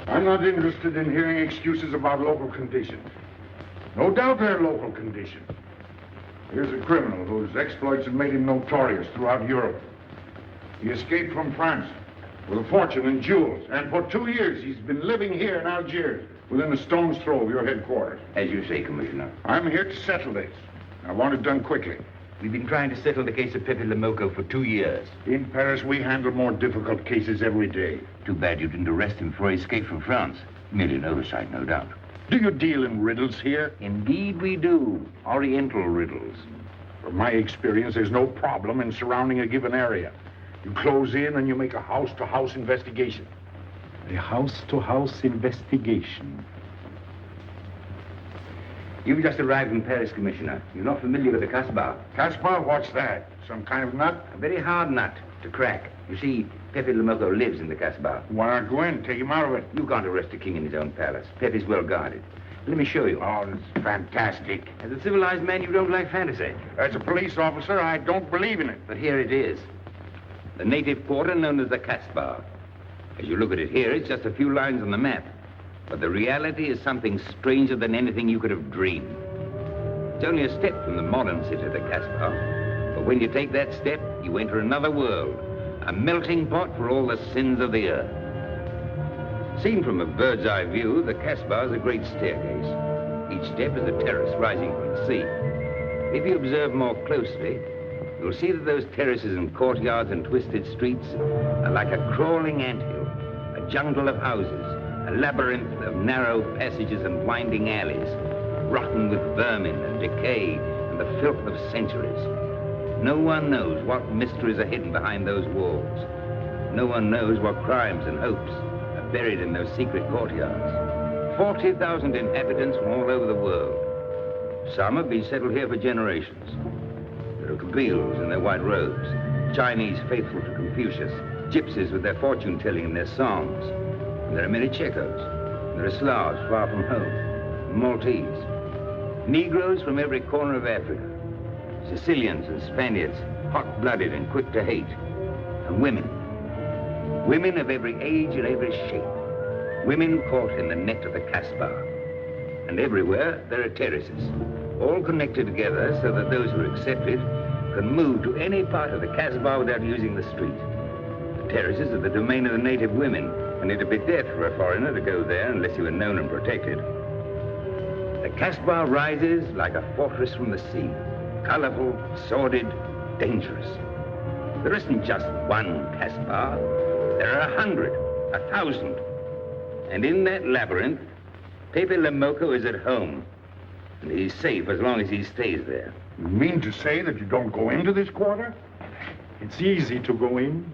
I'm not interested in hearing excuses about local conditions. No doubt they're local conditions. Here's a criminal whose exploits have made him notorious throughout Europe. He escaped from France with a fortune in jewels, and for 2 years he's been living here in Algiers, within a stone's throw of your headquarters. As you say, Commissioner. I'm here to settle this. I want it done quickly. We've been trying to settle the case of Pepe Lemoko for 2 years. In Paris, we handle more difficult cases every day. Too bad you didn't arrest him before he escaped from France. Merely an oversight, no doubt. Do you deal in riddles here? Indeed we do. Oriental riddles. From my experience, there's no problem in surrounding a given area. You close in and you make a house-to-house investigation. A house-to-house investigation. You've just arrived in Paris, Commissioner. You're not familiar with the Casbah. Casbah? What's that? Some kind of nut? A very hard nut to crack. You see, Pepe Lemoko lives in the Casbah. Why not go in? Take him out of it. You can't arrest a king in his own palace. Pepe's well guarded. Let me show you. Oh, it's fantastic. As a civilized man, you don't like fantasy. As a police officer, I don't believe in it. But here it is. The native quarter known as the Casbah. As you look at it here, it's just a few lines on the map. But the reality is something stranger than anything you could have dreamed. It's only a step from the modern city of the Casbah. But when you take that step, you enter another world, a melting pot for all the sins of the earth. Seen from a bird's eye view, the Casbah is a great staircase. Each step is a terrace rising from the sea. If you observe more closely, you'll see that those terraces and courtyards and twisted streets are like a crawling anthill, a jungle of houses, a labyrinth of narrow passages and winding alleys, rotten with vermin and decay and the filth of centuries. No one knows what mysteries are hidden behind those walls. No one knows what crimes and hopes are buried in those secret courtyards. 40,000 inhabitants from all over the world. Some have been settled here for generations. There are Kabyles in their white robes, Chinese faithful to Confucius, gypsies with their fortune-telling and their songs. And there are many Checos. There are Slavs far from home, Maltese, Negroes from every corner of Africa, Sicilians and Spaniards, hot-blooded and quick to hate, and women. Women of every age and every shape. Women caught in the net of the Casbah. And everywhere there are terraces, all connected together so that those who are accepted can move to any part of the Casbah without using the street. The terraces are the domain of the native women, and it'd be death for a foreigner to go there unless you were known and protected. The Casbah rises like a fortress from the sea, colorful, sordid, dangerous. There isn't just one Casbah. There are 100, 1,000. And in that labyrinth, Pepe Lamoko is at home. And he's safe as long as he stays there. You mean to say that you don't go into this quarter? It's easy to go in.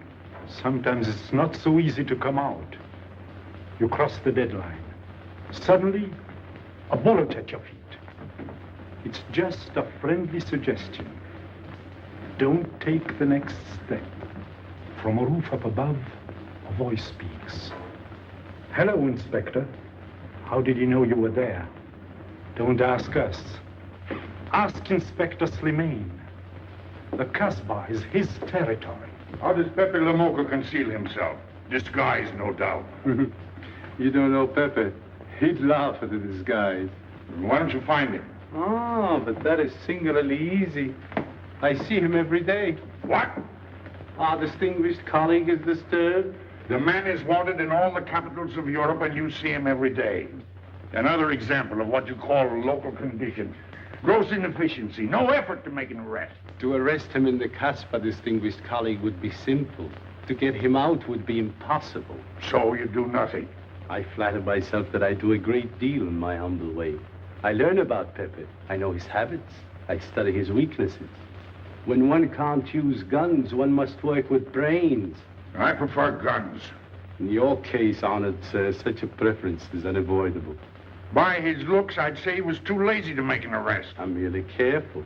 Sometimes it's not so easy to come out. You cross the deadline. Suddenly, a bullet at your feet. It's just a friendly suggestion. Don't take the next step. From a roof up above, a voice speaks. Hello, Inspector. How did he know you were there? Don't ask us. Ask Inspector Slimane. The Casbah is his territory. How does Pepe Lamoko conceal himself? Disguise, no doubt. You don't know Pepe. He'd laugh at the disguise. Why don't you find him? Oh, but that is singularly easy. I see him every day. What? Our distinguished colleague is disturbed. The man is wanted in all the capitals of Europe, and you see him every day. Another example of what you call local condition. Gross inefficiency, no effort to make an arrest. To arrest him in the Casbah, distinguished colleague, would be simple. To get him out would be impossible. So you do nothing. I flatter myself that I do a great deal in my humble way. I learn about Pepe. I know his habits. I study his weaknesses. When one can't use guns, one must work with brains. I prefer guns. In your case, honored sir, such a preference is unavoidable. By his looks, I'd say he was too lazy to make an arrest. I'm merely careful.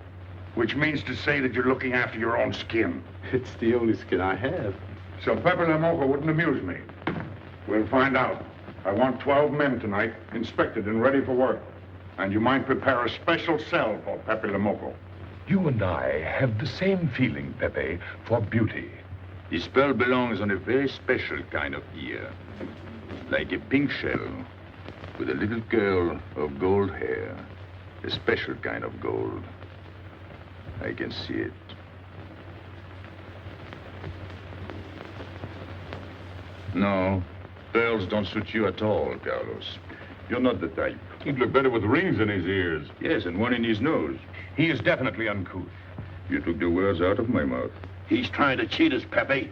Which means to say that you're looking after your own skin. It's the only skin I have. So Pepe Lamoko wouldn't amuse me. We'll find out. I want 12 men tonight, inspected and ready for work. And you might prepare a special cell for Pepe Lamoko. You and I have the same feeling, Pepe, for beauty. This pearl belongs on a very special kind of ear. Like a pink shell, with a little curl of gold hair. A special kind of gold. I can see it. No, pearls don't suit you at all, Carlos. You're not the type. He'd look better with rings in his ears. Yes, and one in his nose. He is definitely uncouth. You took the words out of my mouth. He's trying to cheat us, Pepe.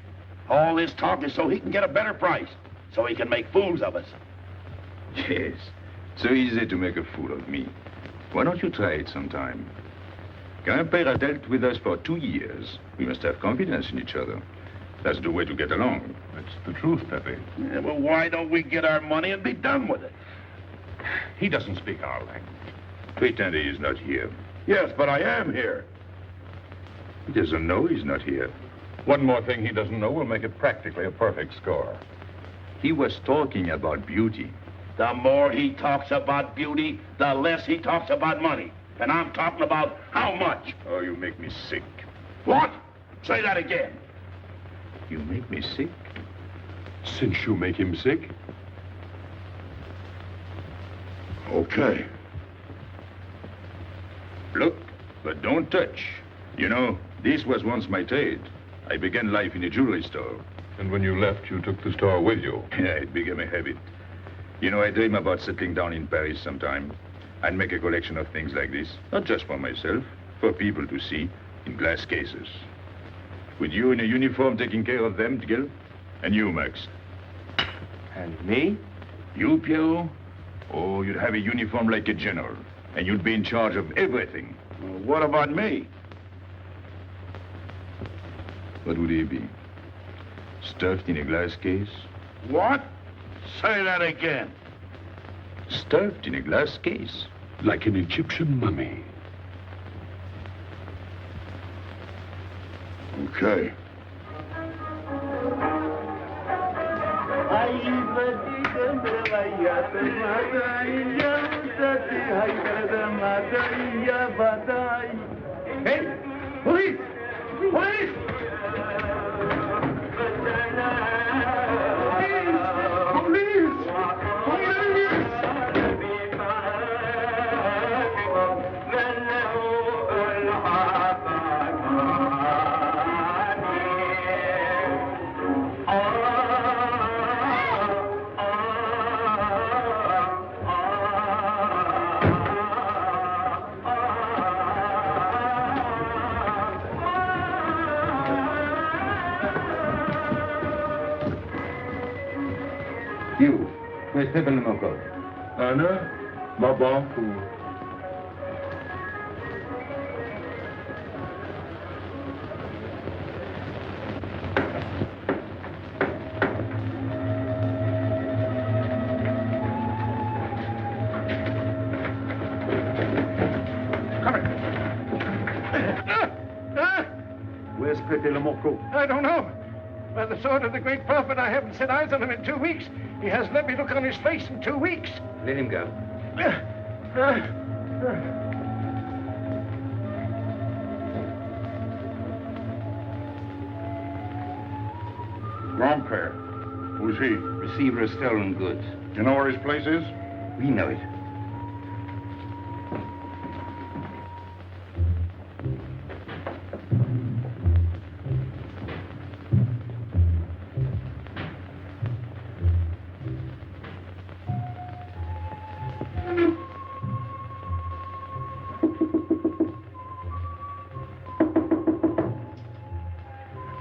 All this talk is so he can get a better price, so he can make fools of us. Yes, so easy to make a fool of me. Why don't you try it sometime? Grandpère has dealt with us for 2 years. We must have confidence in each other. That's the way to get along. That's the truth, Pepe. Yeah, well, why don't we get our money and be done with it? He doesn't speak our language. Pretend he is not here. Yes, but I am here. He doesn't know he's not here. One more thing he doesn't know will make it practically a perfect score. He was talking about beauty. The more he talks about beauty, the less he talks about money. And I'm talking about how much. Oh, you make me sick. What? Say that again. You make me sick? Since you make him sick? Okay. Look, but don't touch. You know, this was once my trade. I began life in a jewelry store. And when you left, you took the store with you. Yeah, it became a habit. You know, I dream about settling down in Paris sometime. I'd make a collection of things like this. Not just for myself, for people to see, in glass cases. With you in a uniform taking care of them, Gil? And you, Max? And me? You, Pierrot? Oh, you'd have a uniform like a general. And you'd be in charge of everything. Well, what about me? What would he be? Stuffed in a glass case? What? Say that again. Stuffed in a glass case? Like an Egyptian mummy. Okay. Hey! Police! Police! You, where's Pepe Lamoko? Anna, Babanku. Where's Pepe Lamoko? I don't know. By the sword of the great prophet, I haven't set eyes on him in 2 weeks. He hasn't let me look on his face in 2 weeks. Let him go. Grandpère. Who's he? Receiver of stolen goods. You know where his place is? We know it.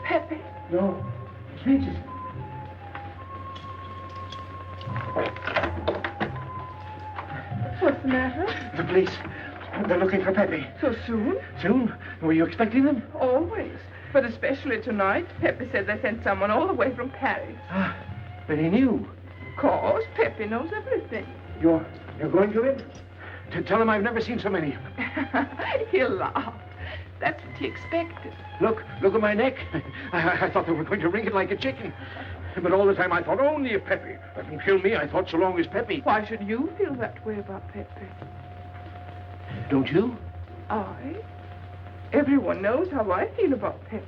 Pepe. No. Regis. What's the matter? The police. They're looking for Pepe. So soon? Soon? Were you expecting them? Always. But especially tonight. Pepe said they sent someone all the way from Paris. Ah, then he knew. Of course, Pepe knows everything. You're going to him? To tell him I've never seen so many. He'll laugh. That's what he expected. Look at my neck. I thought they were going to wring it like a chicken. But all the time I thought only of Pepe. Let them kill me, I thought so long as Pepe. Why should you feel that way about Pepe? Don't you? I? Everyone knows how I feel about Pepe.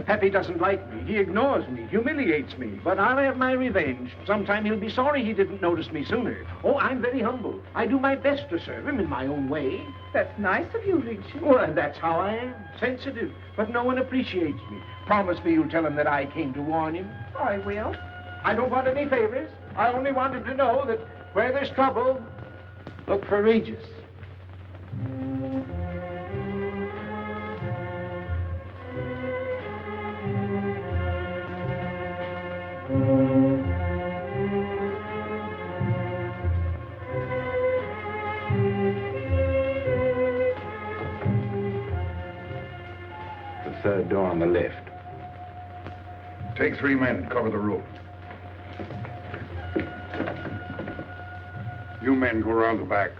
Pepe doesn't like me. He ignores me, humiliates me. But I'll have my revenge. Sometime he'll be sorry he didn't notice me sooner. Oh, I'm very humble. I do my best to serve him in my own way. That's nice of you, Regis. Well, and that's how I am. Sensitive. But no one appreciates me. Promise me you'll tell him that I came to warn him. I will. I don't want any favors. I only want him to know that where there's trouble, look for Regis. The third door on the left. Take 3 men, cover the room. You men go around the back.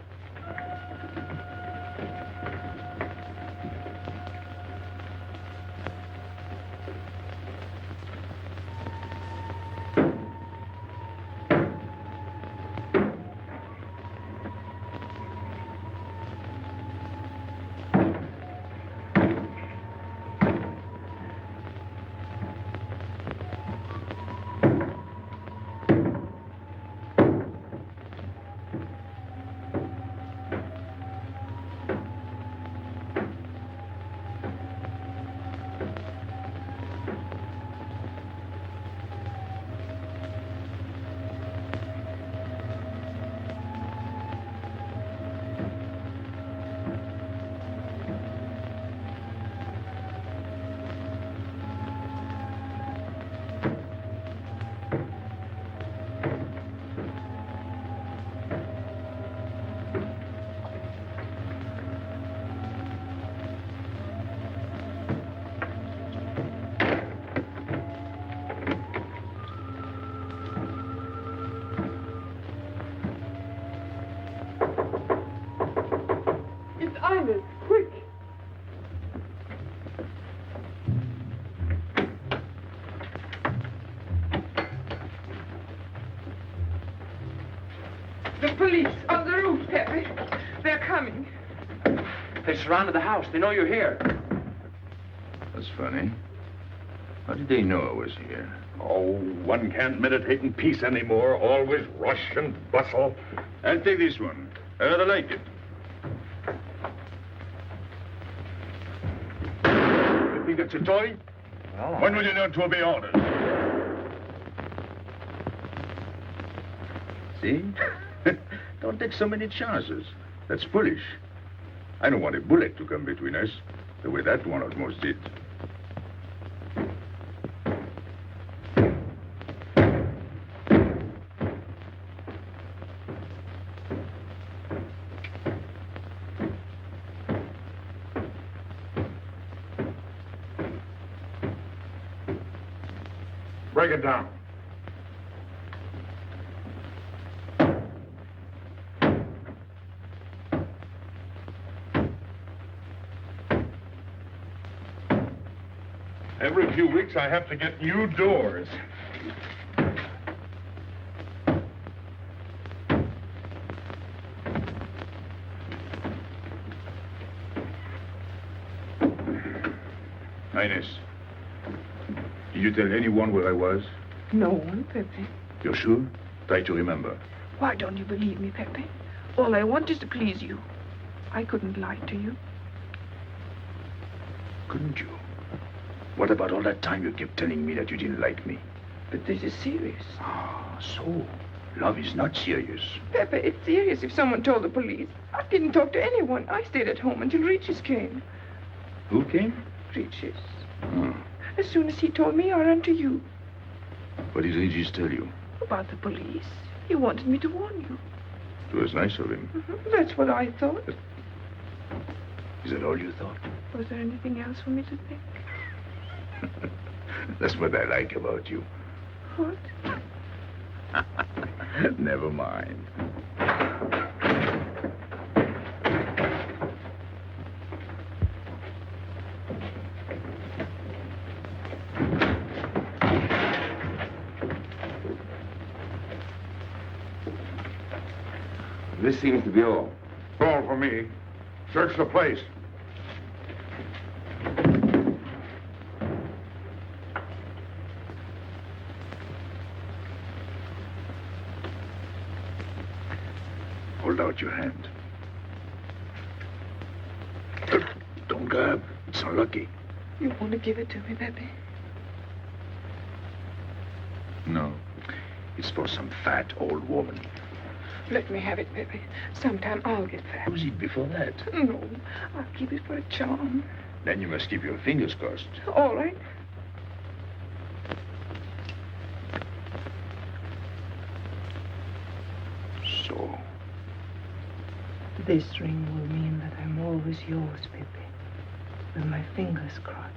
Quick! The police on the roof, Pepe. They're coming. They surrounded the house. They know you're here. That's funny. How did they know I was here? Oh, one can't meditate in peace anymore. Always rush and bustle. I'll take this one. I rather like it. You think it's a toy? When will you learn to obey orders? See? Don't take so many chances. That's foolish. I don't want a bullet to come between us, the way that one almost did. Break it down. Every few weeks, I have to get new doors. Ines, did you tell anyone where I was? No one, Pepe. You're sure? Try to remember. Why don't you believe me, Pepe? All I want is to please you. I couldn't lie to you. Couldn't you? What about all that time you kept telling me that you didn't like me? But this is serious. Ah, so love is not serious. Pepe, it's serious if someone told the police. I didn't talk to anyone. I stayed at home until Regis came. Who came? Regis. Hmm. As soon as he told me, I ran to you. What did Regis tell you? About the police. He wanted me to warn you. It was nice of him. That's what I thought. Is that all you thought? Was there anything else for me to think? That's what I like about you. What? Never mind. This seems to be all. All for me. Search the place. Hold out your hand. Don't grab. It's unlucky. You want to give it to me, Pepe? No. It's for some fat old woman. Let me have it, Pepe. Sometime I'll get fat. Use it before that. No, I'll keep it for a charm. Then you must keep your fingers crossed. All right. So. This ring will mean that I'm always yours, Pepe. With my fingers crossed.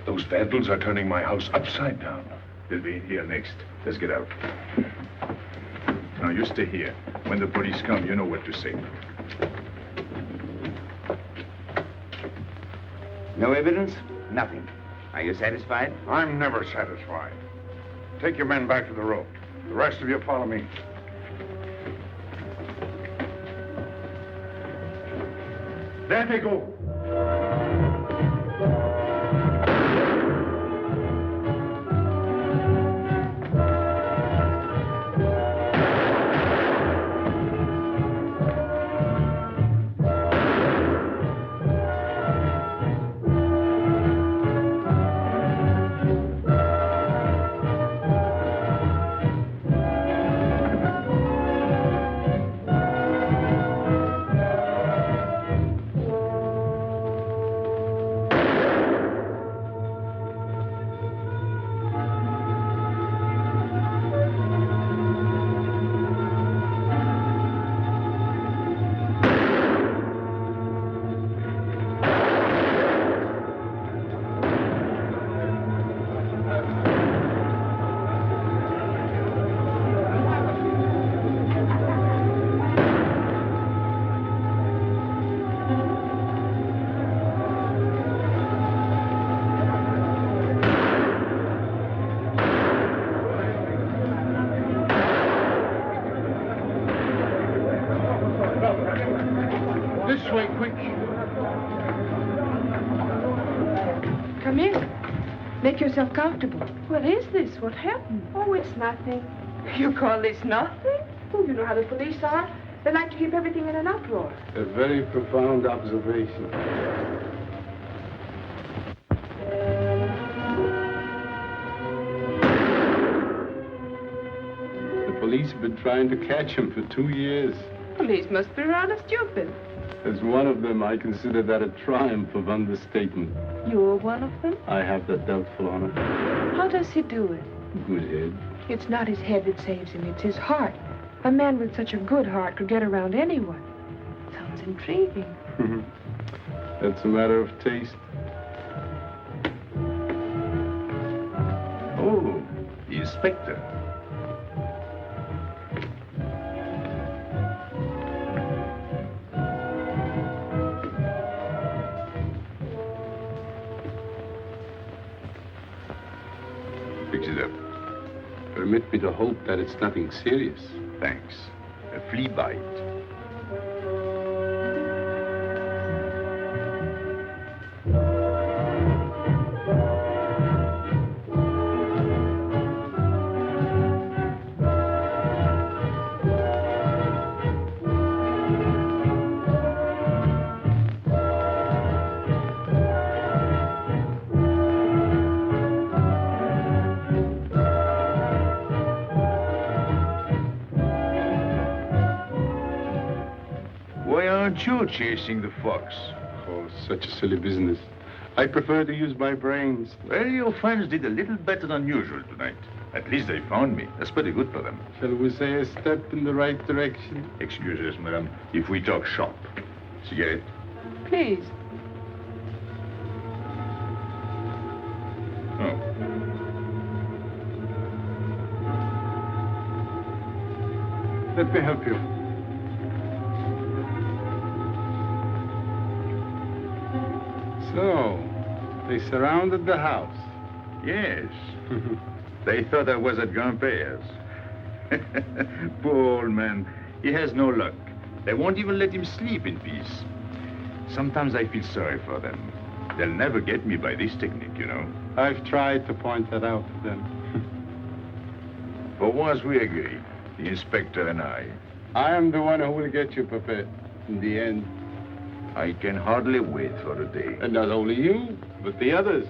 Those vandals are turning my house upside down. They'll be in here next. Let's get out. Now, you stay here. When the police come, you know what to say. No evidence? Nothing. Are you satisfied? I'm never satisfied. Take your men back to the road. The rest of you follow me. There they go. This way, quick. Come in. Make yourself comfortable. What is this? What happened? Oh, it's nothing. You call this nothing? Oh, you know how the police are. They like to keep everything in an uproar. A very profound observation. The police have been trying to catch him for 2 years. Police must be rather stupid. As one of them, I consider that a triumph of understatement. You're one of them? I have that doubtful honor. How does he do it? Good head. It's not his head that saves him, it's his heart. A man with such a good heart could get around anyone. Sounds intriguing. That's a matter of taste. inspector. Fix it up. Permit me to hope that it's nothing serious. Thanks. A flea bite. Why aren't you chasing the fox? Oh, such a silly business. I prefer to use my brains. Well, your friends did a little better than usual tonight. At least they found me. That's pretty good for them. Shall we say a step in the right direction? Excuse us, madam, if we talk shop. Cigarette? Please. Oh. Let me help you. So, they surrounded the house. Yes. They thought I was at Grandpère's. Poor old man. He has no luck. They won't even let him sleep in peace. Sometimes I feel sorry for them. They'll never get me by this technique, you know. I've tried to point that out to them. But once we agree, the inspector and I am the one who will get you, Pepe, in the end. I can hardly wait for the day. And not only you, but the others.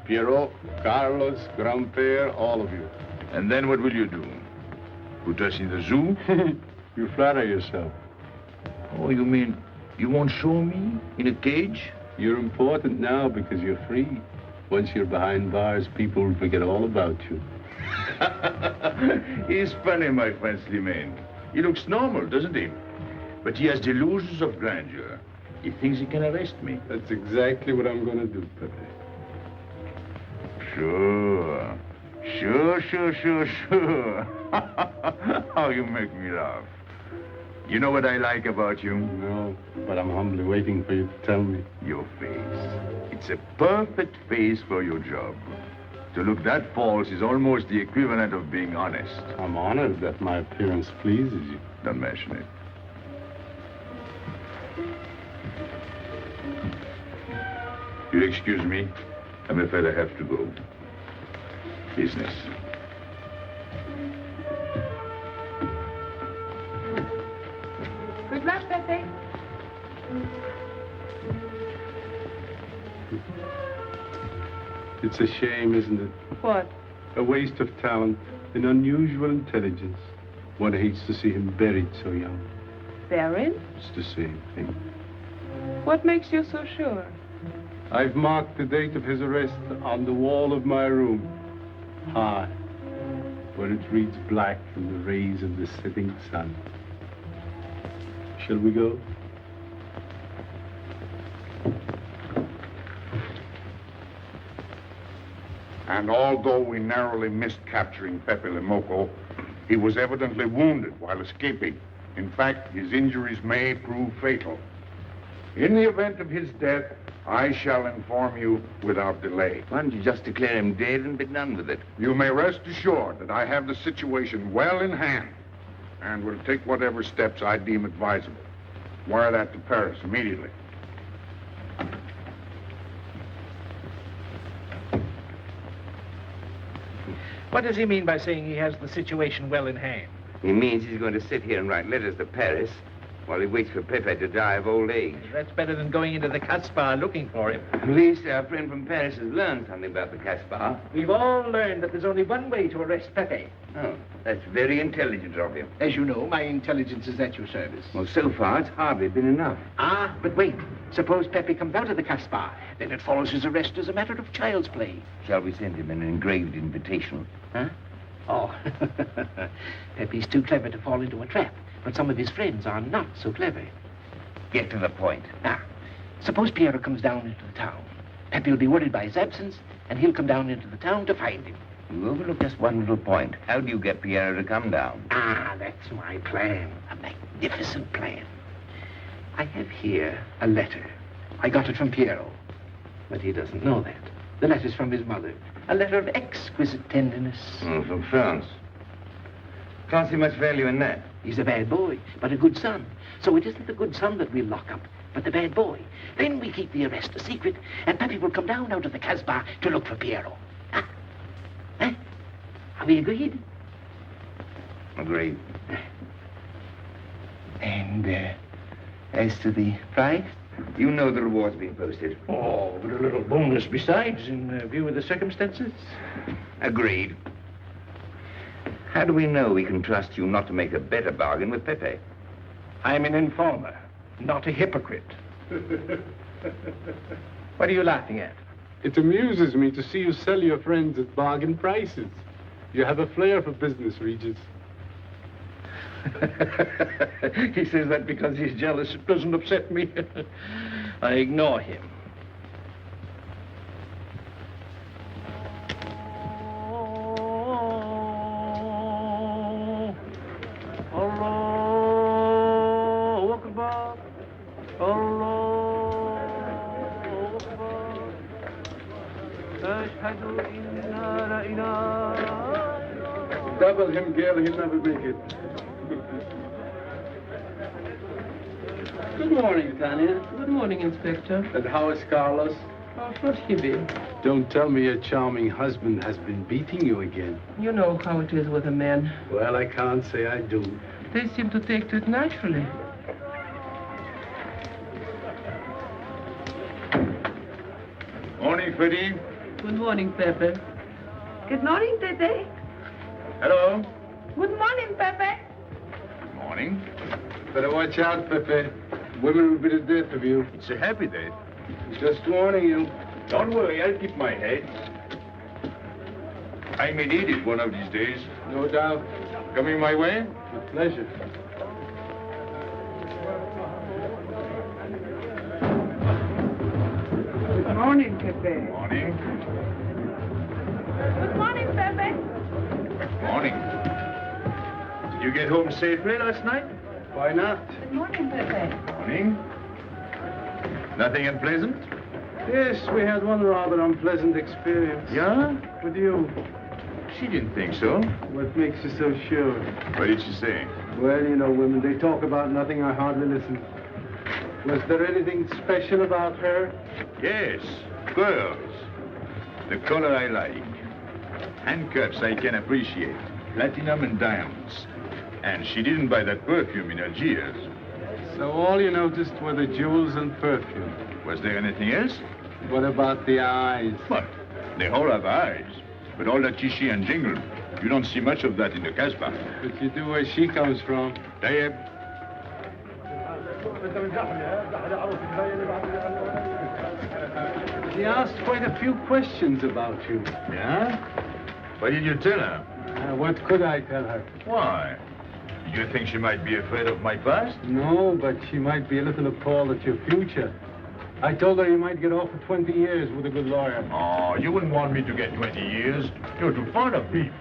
Pierrot, Carlos, Grandpère, all of you. And then what will you do? Put us in the zoo? You flatter yourself. Oh, you mean you won't show me in a cage? You're important now because you're free. Once you're behind bars, people will forget all about you. He's funny, my friend Slimane. He looks normal, doesn't he? But he has delusions of grandeur. He thinks he can arrest me. That's exactly what I'm going to do, Pepe. Sure. Sure. How you make me laugh. You know what I like about you? No, but I'm humbly waiting for you to tell me. Your face. It's a perfect face for your job. To look that false is almost the equivalent of being honest. I'm honored that my appearance pleases you. Don't mention it. You'll excuse me. I'm afraid I have to go. Business. Good luck, Pepe. It's a shame, isn't it? What? A waste of talent, an unusual intelligence. One hates to see him buried so young. Buried? It's the same thing. What makes you so sure? I've marked the date of his arrest on the wall of my room. High, where it reads black in the rays of the setting sun. Shall we go? And although we narrowly missed capturing Pepe Le Moco, he was evidently wounded while escaping. In fact, his injuries may prove fatal. In the event of his death, I shall inform you without delay. Why don't you just declare him dead and be done with it? You may rest assured that I have the situation well in hand and will take whatever steps I deem advisable. Wire that to Paris immediately. What does he mean by saying he has the situation well in hand? He means he's going to sit here and write letters to Paris while he waits for Pepe to die of old age. That's better than going into the Casbah looking for him. At least our friend from Paris has learned something about the Casbah. We've all learned that there's only one way to arrest Pepe. Oh, that's very intelligent of you. As you know, my intelligence is at your service. Well, so far, it's hardly been enough. Ah, but wait. Suppose Pepe comes out of the Casbah. Then it follows his arrest as a matter of child's play. Shall we send him an engraved invitation? Huh? Oh, Pepe's too clever to fall into a trap. But some of his friends are not so clever. Get to the point. Now, suppose Piero comes down into the town. Pepe will be worried by his absence, and he'll come down into the town to find him. You overlook just one little point. How do you get Piero to come down? Ah, that's my plan. A magnificent plan. I have here a letter. I got it from Piero. But he doesn't know that. The letter's from his mother. A letter of exquisite tenderness. From France. Can't see much value in that. He's a bad boy, but a good son. So it isn't the good son that we'll lock up, but the bad boy. Then we keep the arrest a secret, and Pappy will come down out of the Casbah to look for Piero. Huh? Huh? Are we agreed? Agreed. And, as to the price? You know the reward's been posted. Oh, with a little bonus besides, in view of the circumstances. Agreed. How do we know we can trust you not to make a better bargain with Pepe? I'm an informer, not a hypocrite. What are you laughing at? It amuses me to see you sell your friends at bargain prices. You have a flair for business, Regis. He says that because he's jealous. It doesn't upset me. I ignore him. Double him, Gail, he'll never make it. Good morning, Tanya. Good morning, Inspector. And how is Carlos? How should he be? Don't tell me your charming husband has been beating you again. You know how it is with a man. Well, I can't say I do. They seem to take to it naturally. Morning, Freddie. Good morning, Pepe. Good morning, Pepe. Hello. Good morning, Pepe. Morning. Better watch out, Pepe. Women will be the death of you. It's a happy day. Just warning you. Don't worry, I'll keep my head. I may need it one of these days. No doubt. Coming my way? With pleasure. Good morning, Pepe. Morning. Good morning, Pepe. Morning. Did you get home safely last night? Why not? Good morning, Pepe. Morning. Nothing unpleasant? Yes, we had one rather unpleasant experience. Yeah? With you. She didn't think so. What makes you so sure? What did she say? Well, you know, women, they talk about nothing. I hardly listen. Was there anything special about her? Yes, pearls. The color I like. Handcuffs I can appreciate. Platinum and diamonds. And she didn't buy that perfume in Algiers. So all you noticed were the jewels and perfume. Was there anything else? What about the eyes? What? They all have eyes. But all that chichi and jingle, you don't see much of that in the Casbah. But you do where she comes from. Tayyib. She asked quite a few questions about you. Yeah? What did you tell her? What could I tell her? Why? Did you think she might be afraid of my past? No, but she might be a little appalled at your future. I told her you might get off for 20 years with a good lawyer. Oh, you wouldn't want me to get 20 years. You're too fond of me.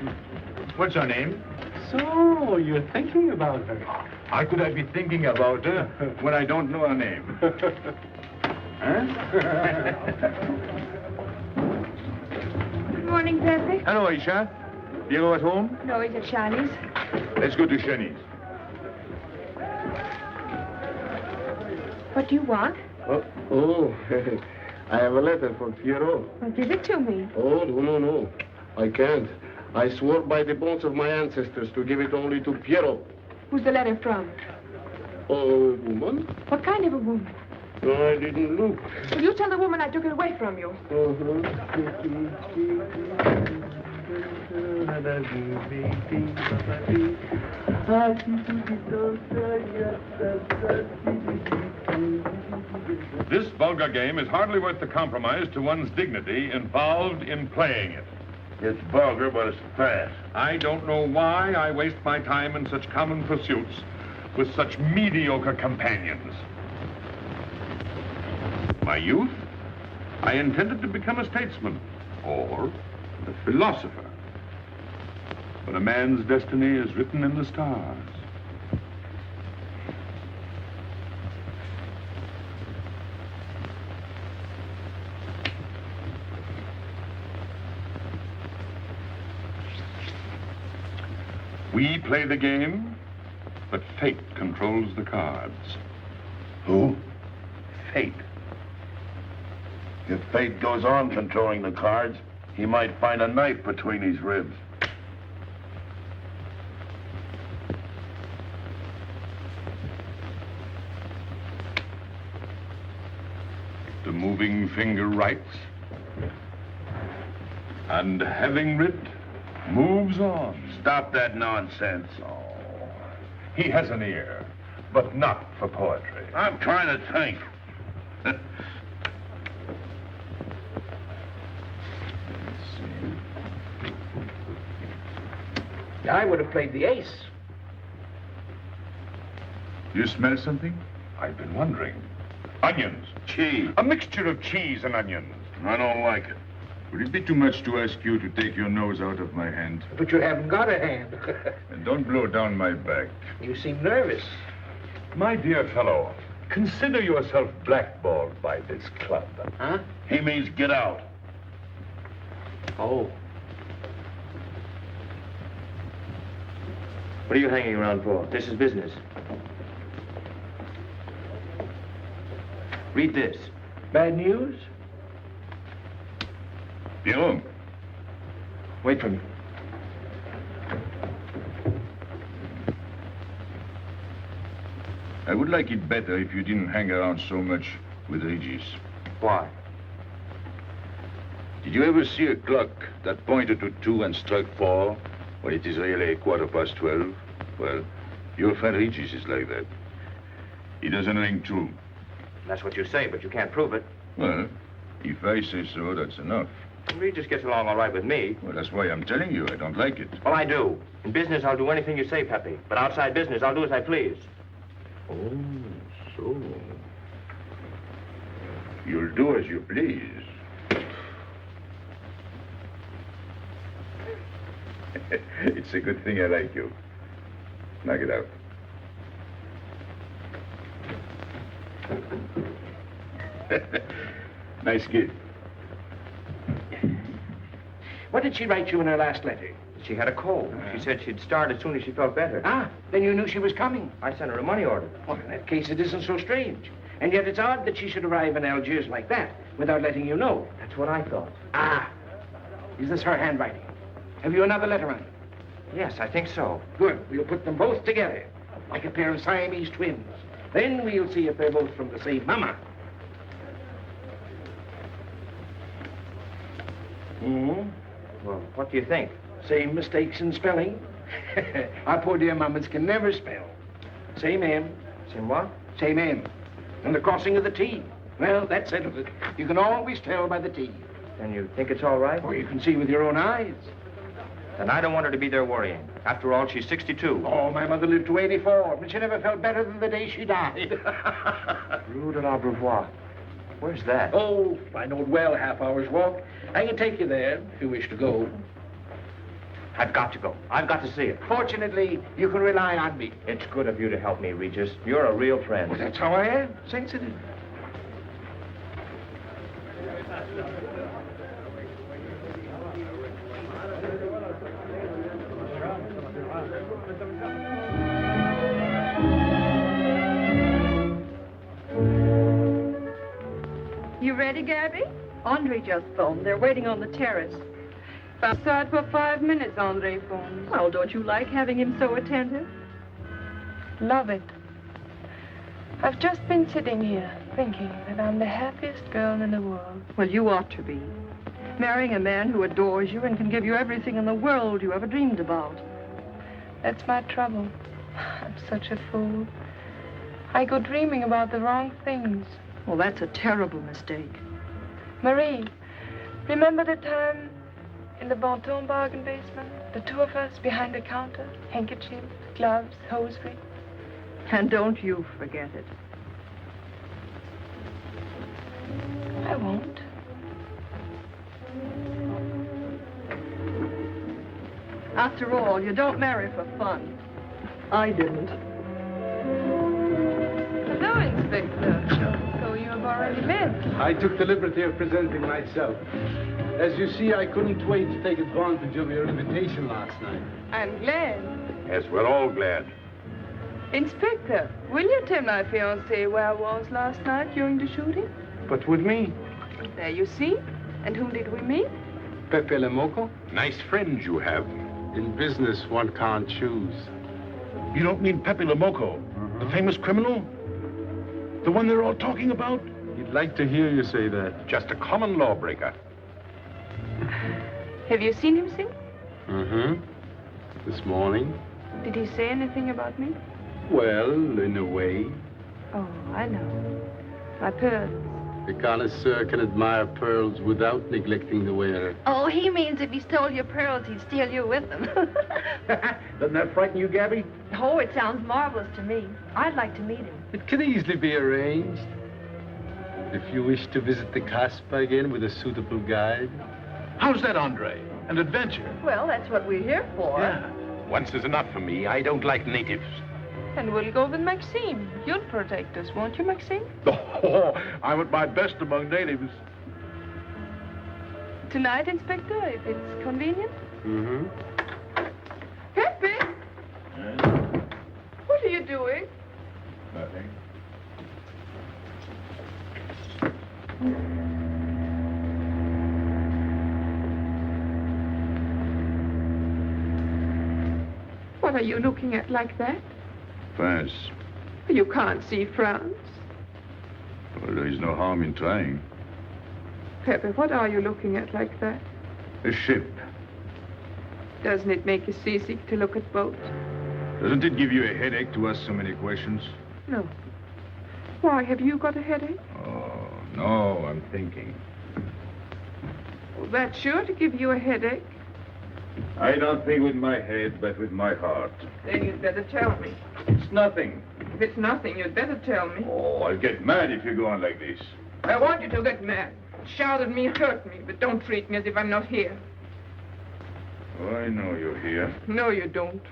What's her name? So, you're thinking about her. How could I be thinking about her when I don't know her name? Huh? Good morning, Pepe. Hello, Aisha. Piero at home? No, he's at Shani's. Let's go to Shani's. What do you want? Oh, I have a letter for Piero. Well, give it to me. Oh, no. I can't. I swore by the bones of my ancestors to give it only to Piero. Who's the letter from? Oh, woman? What kind of a woman? No, I didn't look. Will you tell the woman I took it away from you? This vulgar game is hardly worth the compromise to one's dignity involved in playing it. It's vulgar, but it's fast. I don't know why I waste my time in such common pursuits with such mediocre companions. My youth, I intended to become a statesman or a philosopher. But a man's destiny is written in the stars. We play the game, but fate controls the cards. Who? Fate. If fate goes on controlling the cards, he might find a knife between his ribs. The moving finger writes, and having writ, moves on. Stop that nonsense. Oh, he has an ear, but not for poetry. I'm trying to think. I would have played the ace. You smell something? I've been wondering. Onions. Cheese. A mixture of cheese and onions. I don't like it. Would it be too much to ask you to take your nose out of my hand? But you haven't got a hand. And don't blow down my back. You seem nervous. My dear fellow, consider yourself blackballed by this club. Huh? He means get out. Oh. What are you hanging around for? This is business. Read this. Bad news? Pierrot. Wait for me. I would like it better if you didn't hang around so much with Regis. Why? Did you ever see a clock that pointed to 2 and struck 4 when it is really 12:15? Well, your friend Regis is like that. He doesn't ring true. That's what you say, but you can't prove it. Well, if I say so, that's enough. Regis gets along all right with me. Well, that's why I'm telling you I don't like it. Well, I do. In business, I'll do anything you say, Pepe. But outside business, I'll do as I please. Oh, so. You'll do as you please. It's a good thing I like you. Knock it out. Nice kid. What did she write you in her last letter? She had a cold. She said she'd start as soon as she felt better. Ah, then you knew she was coming. I sent her a money order. Well, in that case, it isn't so strange. And yet it's odd that she should arrive in Algiers like that, without letting you know. That's what I thought. Ah, is this her handwriting? Have you another letter on it? Yes, I think so. Good. We'll put them both together, like a pair of Siamese twins. Then we'll see if they're both from the same mama. Well, what do you think? Same mistakes in spelling. Our poor dear mamas can never spell. Same M. Same what? Same M. And the crossing of the T. Well, that settles it. You can always tell by the T. Then you think it's all right? Or you can see with your own eyes. Then I don't want her to be there worrying. After all, she's 62. Oh, my mother lived to 84, but she never felt better than the day she died. Rue de l'Abreuvoir. Where's that? Oh, I know it well, half hour's walk. I can take you there if you wish to go. I've got to go. I've got to see it. Fortunately, you can rely on me. It's good of you to help me, Regis. You're a real friend. Well, that's how I am, sensitive. You ready, Gabby? Andre just phoned. They're waiting on the terrace. Outside for 5 minutes, Andre phoned. Well, don't you like having him so attentive? Love it. I've just been sitting here thinking that I'm the happiest girl in the world. Well, you ought to be. Marrying a man who adores you and can give you everything in the world you ever dreamed about. That's my trouble. I'm such a fool. I go dreaming about the wrong things. Well, that's a terrible mistake. Marie, remember the time in the Bonton bargain basement? The two of us behind the counter, handkerchiefs, gloves, hosiery. And don't you forget it. I won't. After all, you don't marry for fun. I didn't. Hello, Inspector. So you have already met. I took the liberty of presenting myself. As you see, I couldn't wait to take advantage of your invitation last night. I'm glad. Yes, we're all glad. Inspector, will you tell my fiancé where I was last night during the shooting? But with me, There you see. And whom did we meet? Pepe Le Moco? Nice friends you have. In business, one can't choose. You don't mean Pepe Le Moco, the famous criminal? The one they're all talking about? He'd like to hear you say that. Just a common lawbreaker. Have you seen him since? Mm-hmm. This morning? Did he say anything about me? Well, in a way. Oh, I know. My pearls. The connoisseur can admire pearls without neglecting the wearer. Oh, he means if he stole your pearls, he'd steal you with them. Doesn't that frighten you, Gabby? Oh, it sounds marvelous to me. I'd like to meet him. It can easily be arranged. If you wish to visit the Casbah again with a suitable guide. How's that, Andre? An adventure? Well, that's what we're here for. Yeah. Once is enough for me. I don't like natives. And we'll go with Maxime. You'll protect us, won't you, Maxime? Oh, I'm at my best among natives. Tonight, Inspector, if it's convenient. Mm-hmm. Pepe! What are you doing? Nothing. What are you looking at like that? France. You can't see France. Well, there is no harm in trying. Pepe, what are you looking at like that? A ship. Doesn't it make you seasick to look at boats? Doesn't it give you a headache to ask so many questions? No. Why, have you got a headache? Oh, no, I'm thinking. Well, that's sure to give you a headache. I don't think with my head, but with my heart. Then you'd better tell me. It's nothing. If it's nothing, you'd better tell me. Oh, I'll get mad if you go on like this. I want you to get mad. Shout at me, hurt me, but don't treat me as if I'm not here. Oh, I know you're here. No, you don't.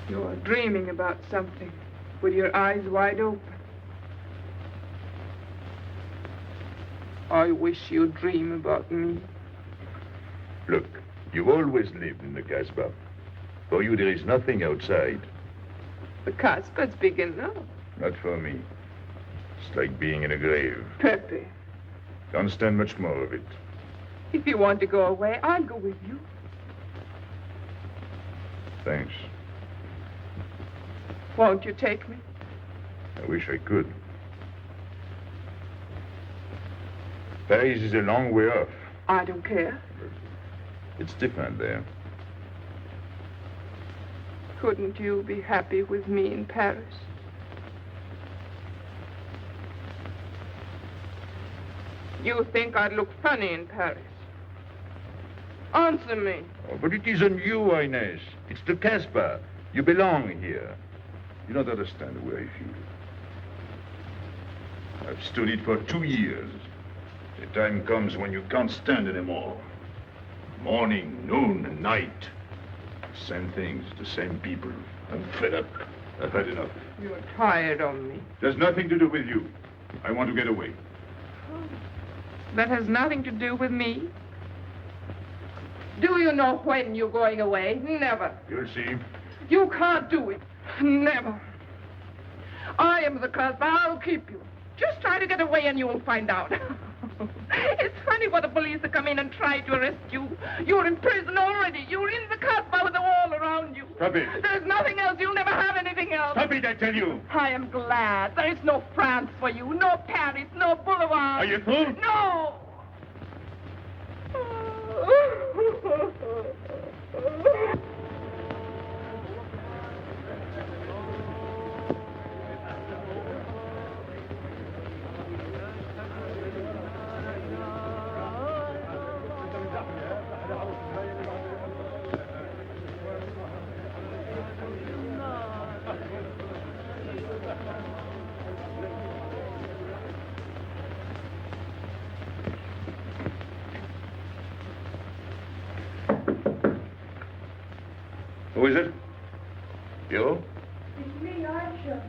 You're dreaming about something with your eyes wide open. I wish you'd dream about me. Look, you've always lived in the Casbah. For you, there is nothing outside. The Casbah's big enough. Not for me. It's like being in a grave. Pepe, Can't stand much more of it. if you want to go away, I'll go with you. Thanks. Won't you take me? I wish I could. Paris is a long way off. I don't care. It's different there. Couldn't you be happy with me in Paris? You think I'd look funny in Paris? Answer me. Oh, but it isn't you, Inez. It's the Casbah. You belong here. You don't understand the way I feel. I've stood it for 2 years. The time comes when you can't stand anymore. Morning, noon, and night. Same things, the same people. I'm fed up. I've had enough. You're tired of me. There's nothing to do with you. I want to get away. That has nothing to do with me. Do you know when you're going away? Never. You'll see. You can't do it. Never. I am the Casbah. I'll keep you. Just try to get away and you'll find out. It's funny for the police to come in and try to arrest you. You're in prison already. You're in the Casbah with the wall around you. Stop it. There's nothing else. You'll never have anything else. Stop it, I tell you. I am glad. There is no France for you. No Paris. No Boulevard. Are you through? No. Who is it? You? It's me, Archer.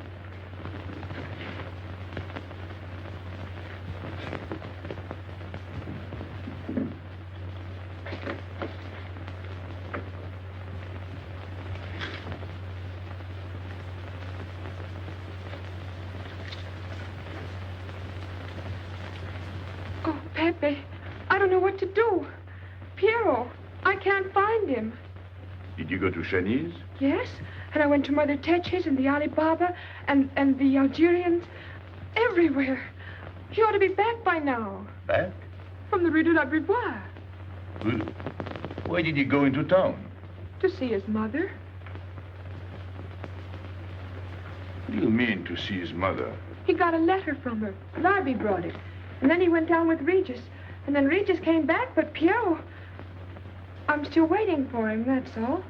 Oh, Pepe, I don't know what to do. Piero, I can't find him. Did you go to Chinese? Yes, and I went to Mother Tetch's and the Alibaba and the Algerians. Everywhere. He ought to be back by now. Back? From the Rue de la Brivoire. Why did he go into town? To see his mother. What do you mean, to see his mother? He got a letter from her. Larby brought it. And then he went down with Regis. And then Regis came back, but Piero... I'm still waiting for him, that's all.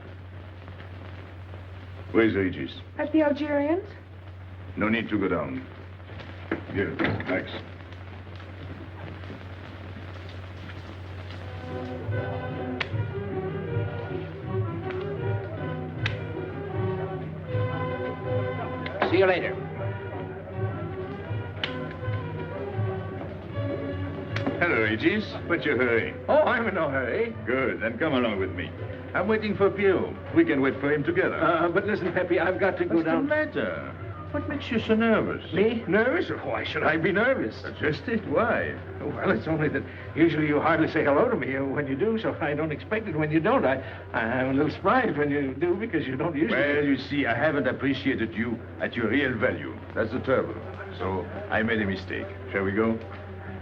Where's Regis? At the Algerians. No need to go down. Here, Max. See you later. Hello, Regis. What's your hurry? Oh, I'm in no hurry. Good, then come along with me. I'm waiting for Piero. We can wait for him together. But listen, Pepe, I've got to go What's down. the matter? What makes you so nervous? Me? Nervous? Why should I be nervous? Just it. Why? Well, it's only that usually you hardly say hello to me when you do, so I don't expect it when you don't. I'm a little surprised when you do because you don't usually. Well, you see, I haven't appreciated you at your real value. That's the trouble. So I made a mistake. Shall we go?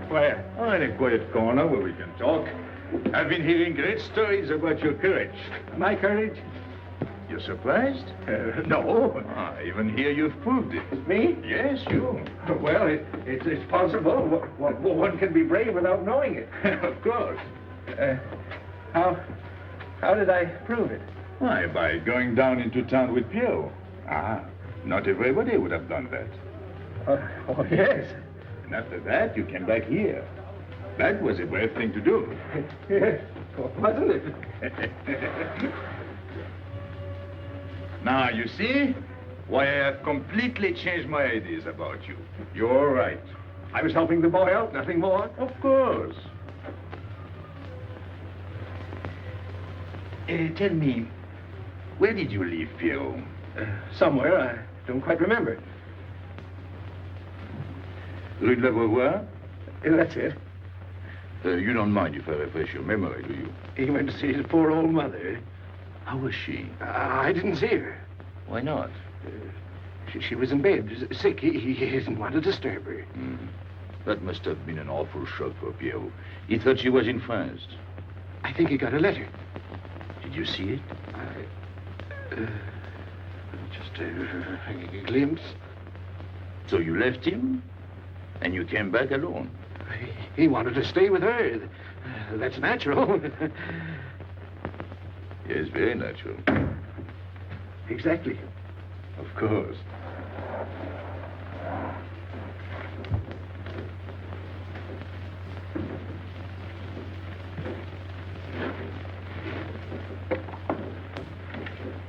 Where? Oh, in a quiet corner where we can talk. I've been hearing great stories about your courage. My courage? You're surprised? No. I even hear you've proved it. Me? Yes, you. Well, it's possible. One can be brave without knowing it. Of course. How did I prove it? Why, by going down into town with Piero. Not everybody would have done that. Oh, yes. And after that, you came back here. That was a brave thing to do. Yes, wasn't it? Now, you see why I have completely changed my ideas about you. You're right. I was helping the boy out, nothing more. Of course. Tell me, where did you leave Piero? Somewhere, I don't quite remember. Rue de la Beauvoir? That's it. You don't mind if I refresh your memory, do you? He went to see his poor old mother. How was she? I didn't see her. Why not? She was in bed, sick. He didn't want to disturb her. That must have been an awful shock for Piero. He thought she was in France. I think he got a letter. Did you see it? Just a glimpse. So you left him, and you came back alone? He wanted to stay with her. That's natural. Yes, very natural. Exactly. Of course.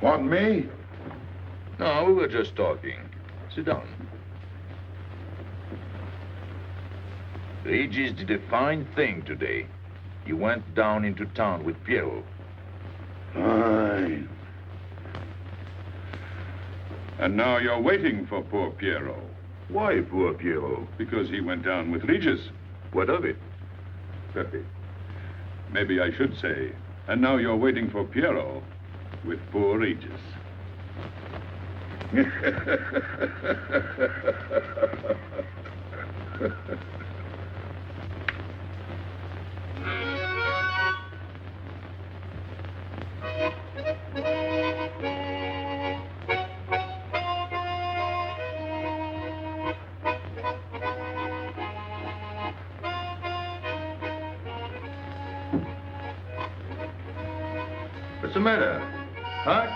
Want me? No, we were just talking. Sit down. Regis did a fine thing today. He went down into town with Piero. Fine. And now you're waiting for poor Piero. Why poor Piero? Because he went down with Regis. What of it? Pepe, maybe I should say, and now you're waiting for Piero with poor Regis. What's the matter? Hot?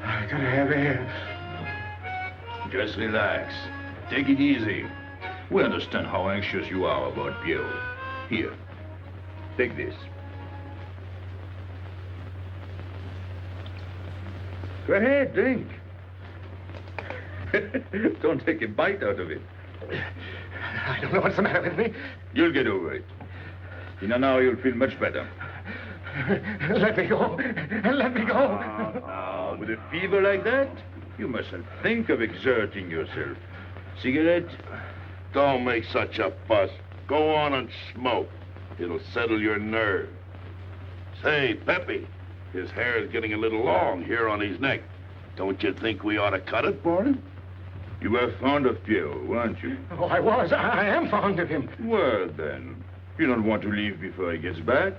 I gotta have air. Just relax. Take it easy. We understand how anxious you are about Piero. Here, take this. Go ahead, drink. Don't take a bite out of it. I don't know what's the matter with me. You'll get over it. In an hour, you'll feel much better. Let me go. Let me go. Now, with a fever like that, you mustn't think of exerting yourself. Cigarette? Don't make such a fuss. Go on and smoke. It'll settle your nerve. Say, Pepe, his hair is getting a little long here on his neck. Don't you think we ought to cut it for him? You were fond of Piero, weren't you? Oh, I was. I am fond of him. Well, then, you don't want to leave before he gets back.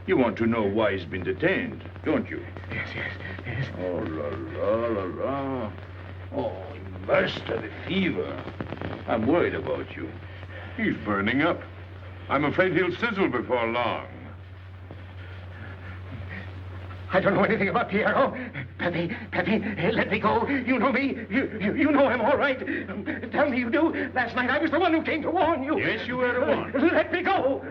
You want to know why he's been detained, don't you? Yes. Oh, la, la, la, la. Oh, he must have a fever. I'm worried about you. He's burning up. I'm afraid he'll sizzle before long. I don't know anything about Piero. Pepe, let me go. You know me. You know him all right. Tell me you do. Last night I was the one who came to warn you. Yes, you were the one. Let me go.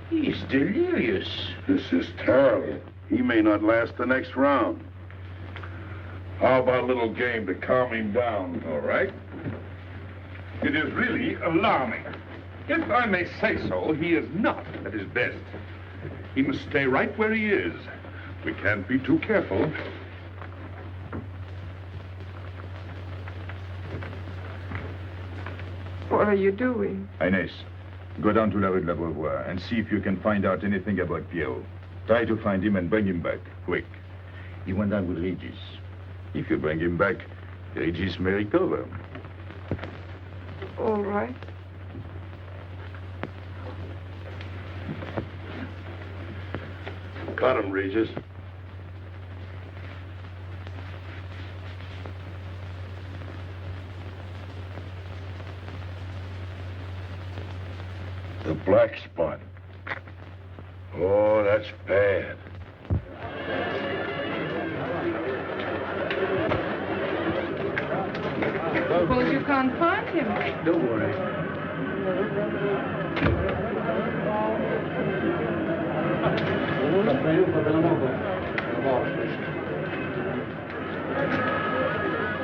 He's delirious. This is terrible. He may not last the next round. How about a little game to calm him down? All right. It is really alarming. If I may say so, he is not at his best. He must stay right where he is. We can't be too careful. What are you doing? Inés, go down to la rue de la Beauvoir and see if you can find out anything about Piero. Try to find him and bring him back, quick. He went down with Regis. If you bring him back, Regis may recover. All right. Cut him, Regis. The black spot. Oh, that's bad. Suppose you can't find him. Don't worry.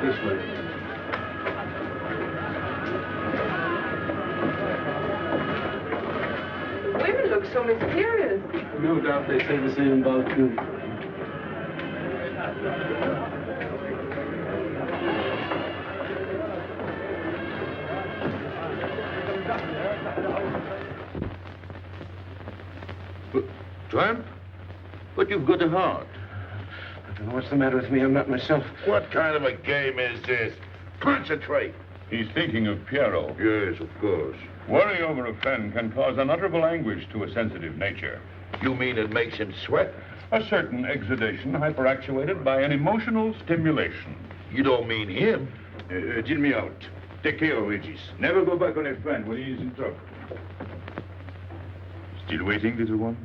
This way. Women look so mysterious. No doubt they say the same about you. Tramp? But you've got a heart. I don't know what's the matter with me. I'm not myself. What kind of a game is this? Concentrate. He's thinking of Piero. Yes, of course. Worry over a friend can cause unutterable anguish to a sensitive nature. You mean it makes him sweat? A certain exudation hyperactuated by an emotional stimulation. You don't mean him? Deal me out. Take care of Regis. Never go back on a friend when he is in trouble. Still waiting, little one?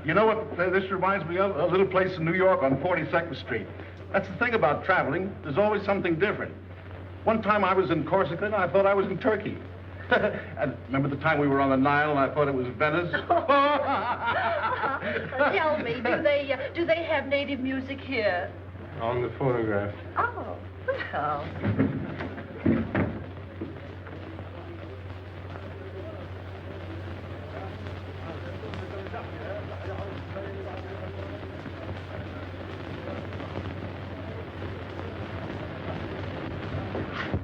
You know what this reminds me of? A little place in New York on 42nd Street. That's the thing about traveling. There's always something different. One time I was in Corsica and I thought I was in Turkey. And remember the time we were on the Nile and I thought it was Venice? Tell me, do they have native music here? On the photograph. Oh, well.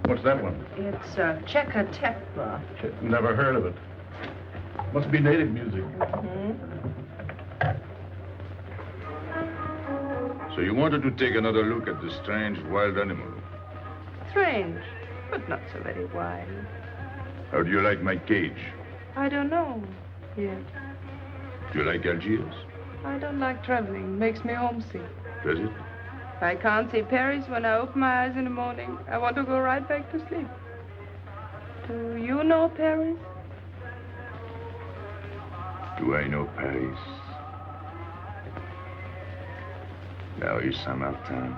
What's that one? It's Czechotepla. Never heard of it. Must be native music. So you wanted to take another look at the strange wild animal. Strange, but not so very wild. How do you like my cage? I don't know yet. Do you like Algiers? I don't like traveling. Makes me homesick. Does it? If I can't see Paris when I open my eyes in the morning, I want to go right back to sleep. Do you know Paris? Do I know Paris? La rue Saint-Martin,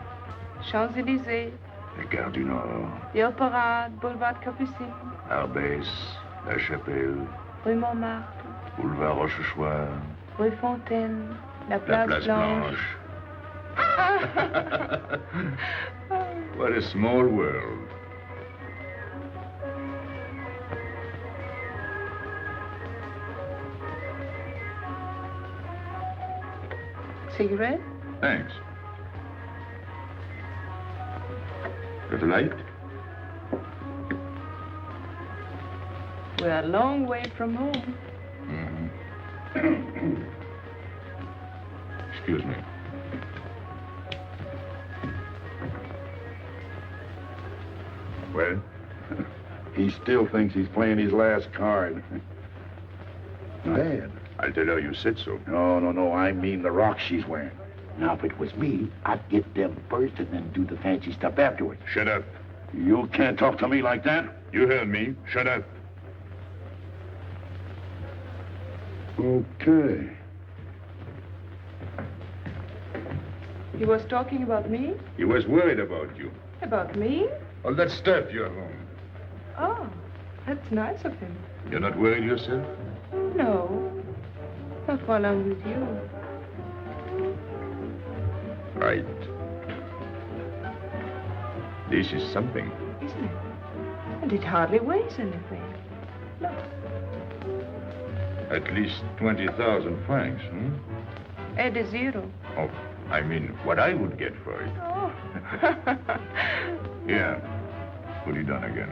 Champs-Élysées, la Gare du Nord, the Opera, Boulevard Capucine, Arbès, La Chapelle, Rue Montmartre, Boulevard Rochechouart, Rue Fontaine, la La Place, Place Blanche. What a small world. Cigarette? Thanks. Got a light? We're a long way from home. Excuse me. Well, he still thinks he's playing his last card. Bad. I'll tell her you said so. No. I mean the rock she's wearing. Now, if it was me, I'd get them first and then do the fancy stuff afterwards. Shut up. You can't talk to me like that. You heard me. Shut up. Okay. He was talking about me? He was worried about you. About me? All that stuff you have on. Oh, that's nice of him. You're not worried yourself? No, not while I'm with you. Right. This is something. Isn't it? And it hardly weighs anything. Look. At least 20,000 francs, Add a zero. Oh, I mean, what I would get for it. Oh. Yeah. Put it on again.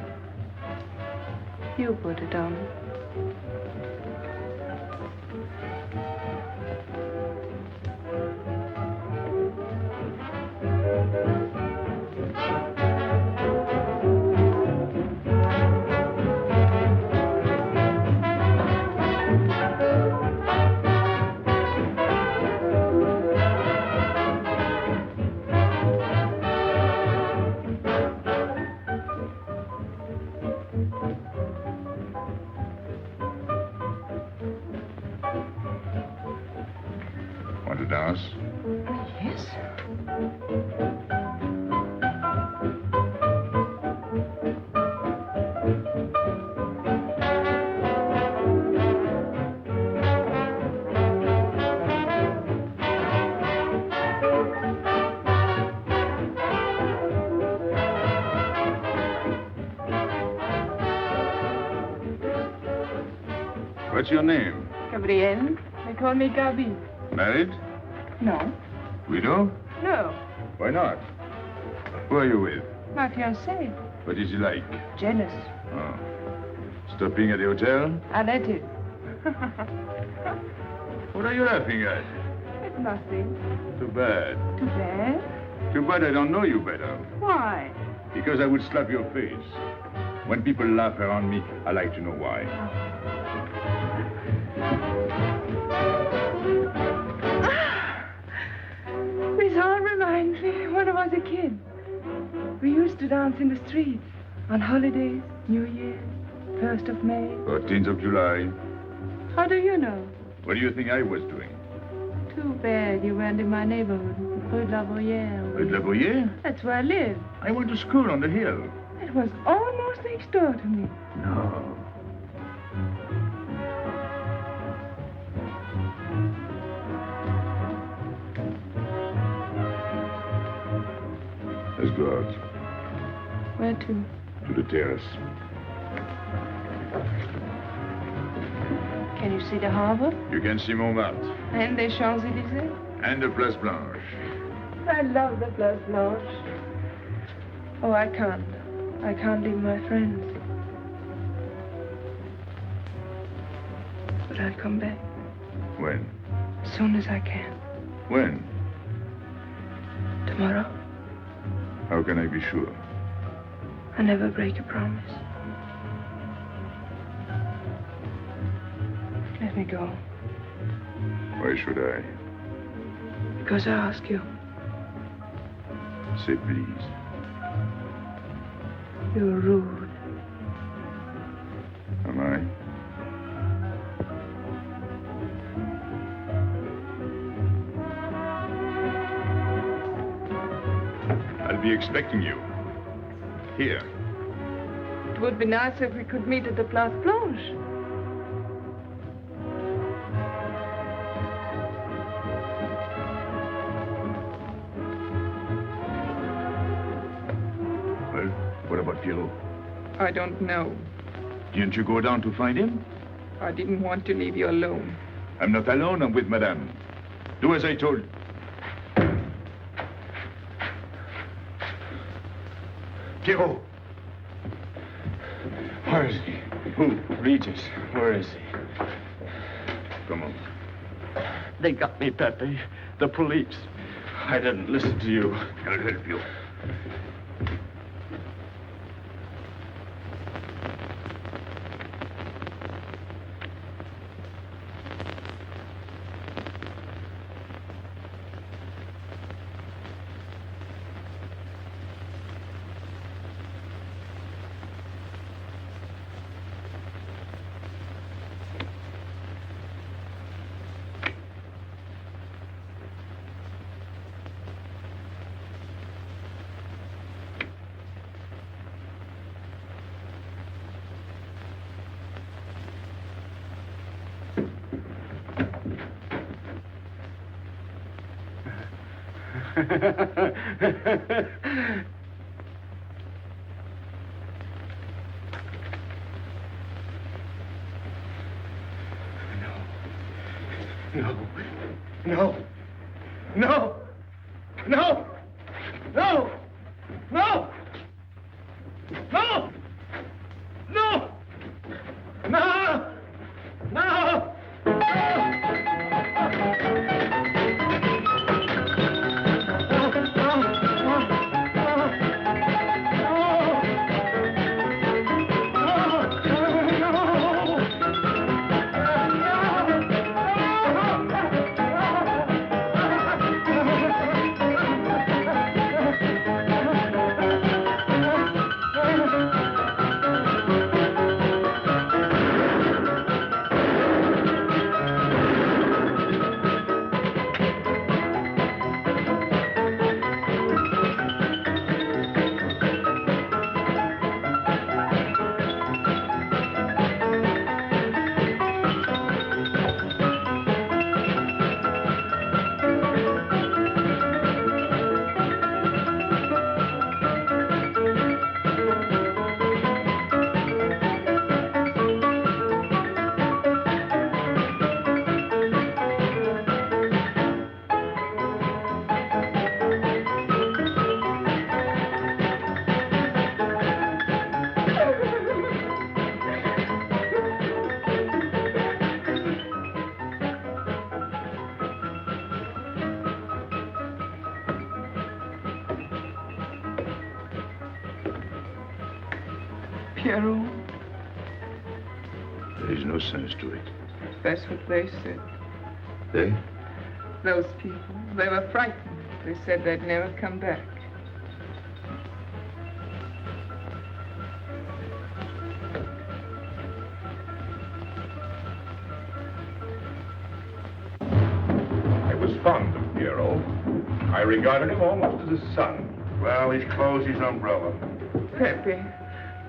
You put it on. Want to dance? Yes. What's your name? Gabrielle. They call me Gabi. Married? No. Widow? No. Why not? Who are you with? My fiancé. What is he like? Jealous. Oh. Stopping at the hotel? I let it. What are you laughing at? It's nothing. Too bad. Too bad. Too bad I don't know you better. Why? Because I would slap your face. When people laugh around me, I like to know why. This all reminds me when I was a kid. We used to dance in the streets on holidays, New Year, 1st of May. 14th of July. How do you know? What do you think I was doing? Too bad you weren't in my neighborhood, Rue de la Bruyère. Rue de la Bruyère? That's where I live. I went to school on the hill. It was almost next door to me. No. Let's go out. Where to? To the terrace. Can you see the harbor? You can see Montmartre. And the Champs-Élysées? And the Place Blanche. I love the Place Blanche. Oh, I can't. I can't leave my friends. But I'll come back. When? As soon as I can. When? Tomorrow. How can I be sure? I never break a promise. Let me go. Why should I? Because I ask you. Say please. You're rude. Am I? I'll be expecting you. Here. It would be nice if we could meet at the Place Blanche. Well, what about Pierrot? I don't know. Didn't you go down to find him? I didn't want to leave you alone. I'm not alone, I'm with Madame. Do as I told. Pierrot! Where is he? Who? Regis, where is he? Come on. They got me, Pepe. The police. I didn't listen to you. I'll help you. No. No. No. No. No. No. No. No. No. No. Pierrot, There is no sense to it. that's what they said. They? Those people, they were frightened. They said they'd never come back. I was fond of Pierrot. I regarded him almost as a son. Well, he's closed his umbrella. Pepe,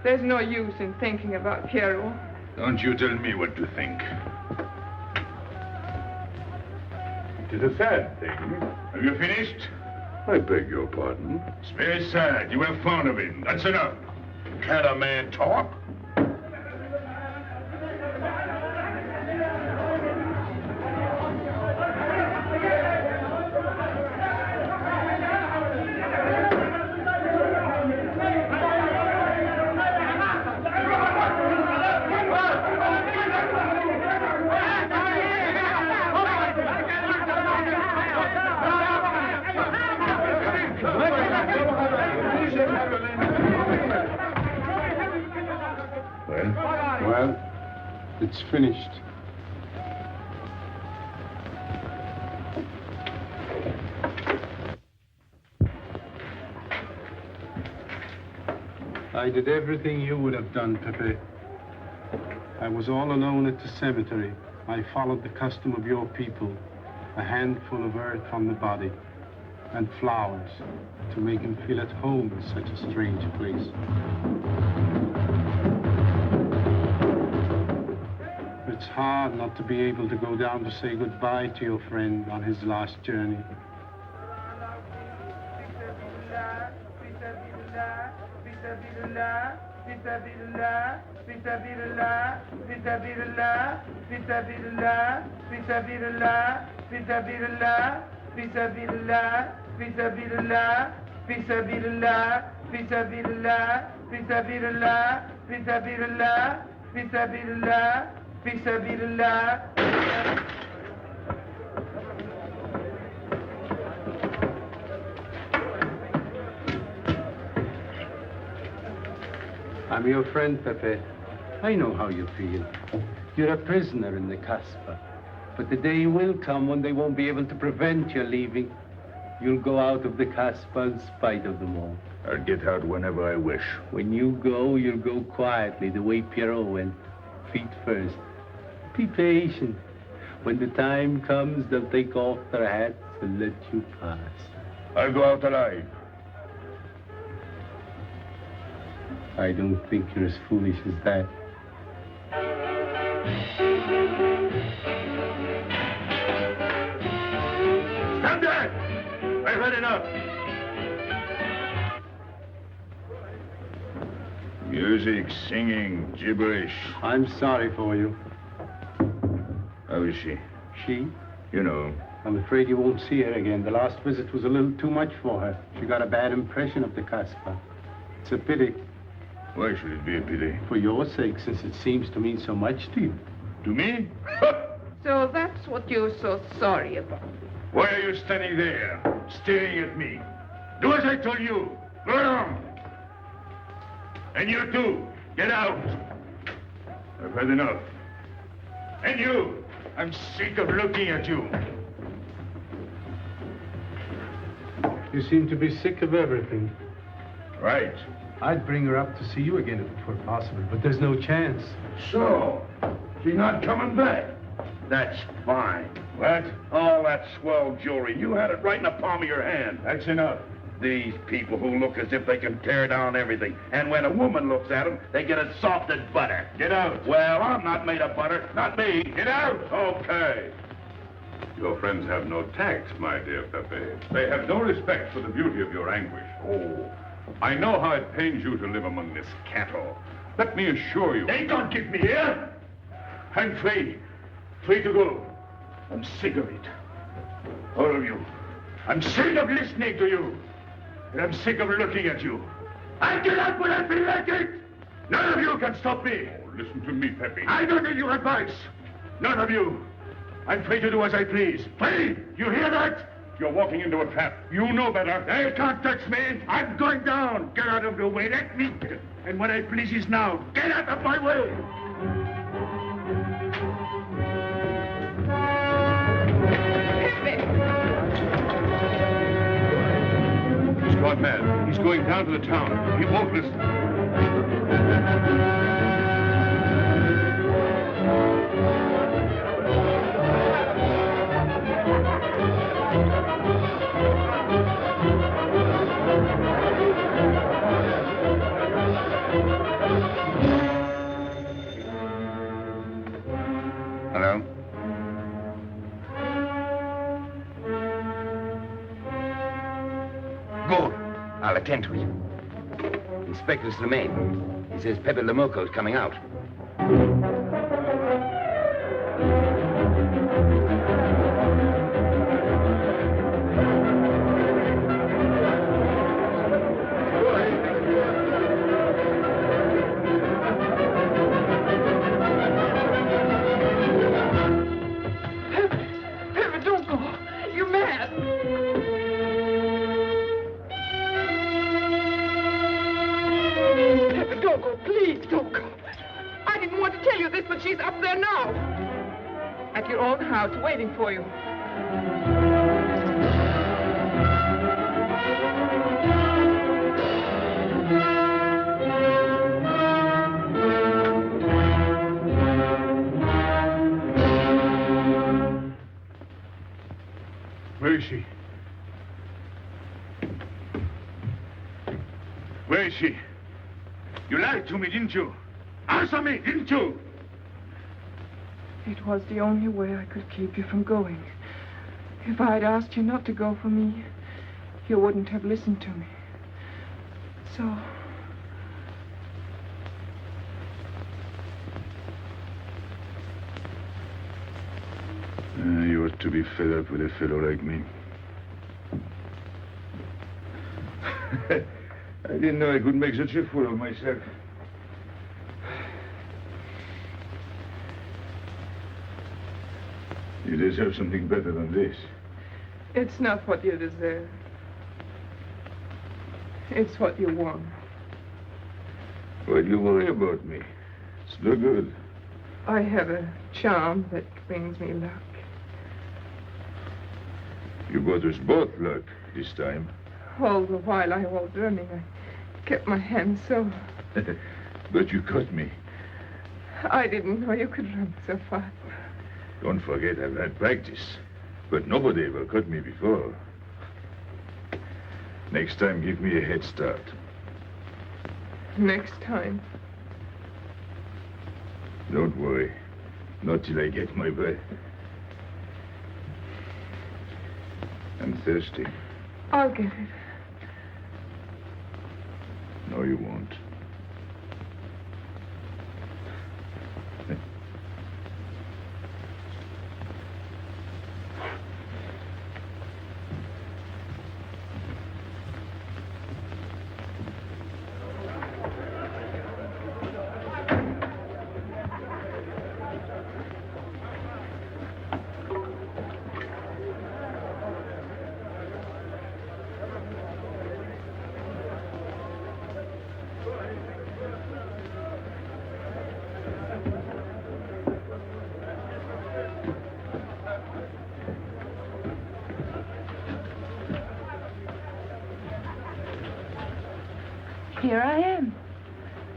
there's no use in thinking about Pierrot. Don't you tell me what to think. It is a sad thing. Have you finished? I beg your pardon. It's very sad. You were fond of him. That's enough. Can't a man talk? Well, it's finished. I did everything you would have done, Pepe. I was all alone at the cemetery. I followed the custom of your people, a handful of earth on the body, and flowers to make him feel at home in such a strange place. It's hard not to be able to go down to say goodbye to your friend on his last journey. I'm your friend, Pepe. I know how you feel. You're a prisoner in the Casbah. But the day will come when they won't be able to prevent your leaving. You'll go out of the Casbah in spite of them all. I'll get out whenever I wish. When you go, you'll go quietly, the way Pierrot went. Feet first. Be patient. When the time comes, they'll take off their hats and let you pass. I'll go out alive. I don't think you're as foolish as that. Stand there! I've had enough. Music, singing, gibberish. I'm sorry for you. How is she? She? You know. I'm afraid you won't see her again. The last visit was a little too much for her. She got a bad impression of the Casbah. It's a pity. Why should it be a pity? For your sake, since it seems to mean so much to you. To me? So that's what you're so sorry about. Why are you standing there, staring at me? Do as I told you. Go on. And you too, get out. I've had enough. And you, I'm sick of looking at you. You seem to be sick of everything. Right. I'd bring her up to see you again if it were possible, but there's no chance. So, she's not coming back. That's fine. What? All that swell jewelry, you had it right in the palm of your hand. That's enough. These people who look as if they can tear down everything. And when a woman looks at them, they get it soft as butter. Get out. Well, I'm not made of butter. Not me. Get out. Okay. Your friends have no tact, my dear Pepe. They have no respect for the beauty of your anguish. Oh, I know how it pains you to live among this cattle. Let me assure you... They don't get me here. I'm free. Free to go. I'm sick of it. All of you. I'm sick of listening to you. And I'm sick of looking at you. I get out when I feel like it. None of you can stop me. Oh, listen to me, Pepe. I don't need your advice. None of you. I'm free to do as I please. Free! You hear that? You're walking into a trap. You know better. They can't touch me. I'm going down. Get out of the way. Let me... And what I please is now. Get out of my way. He's gone mad. He's going down to the town. He won't listen. Hello? Good. I'll attend to it. Inspector Slemaine. He says Pepe Lamoco's coming out. Pepe, don't go. You're mad. Pepe, don't go. Please, don't go. I didn't want to tell you this, but she's up there now. At your own house, waiting for you. Where is she? Where is she? You lied to me, didn't you? Answer me, didn't you? It was the only way I could keep you from going. If I'd asked you not to go for me, you wouldn't have listened to me. So... You ought to be fed up with a fellow like me. I didn't know I could make such a fool of myself. You deserve something better than this. It's not what you deserve. It's what you want. Why do you worry about me? It's no good. I have a charm that brings me luck. You brought us both luck this time. All the while I was running, I kept my hand so... But you caught me. I didn't know you could run so fast. Don't forget I've had practice. But nobody ever caught me before. Next time, give me a head start. Next time. Don't worry. Not till I get my breath. I'm thirsty. I'll get it. No, you won't. Here I am.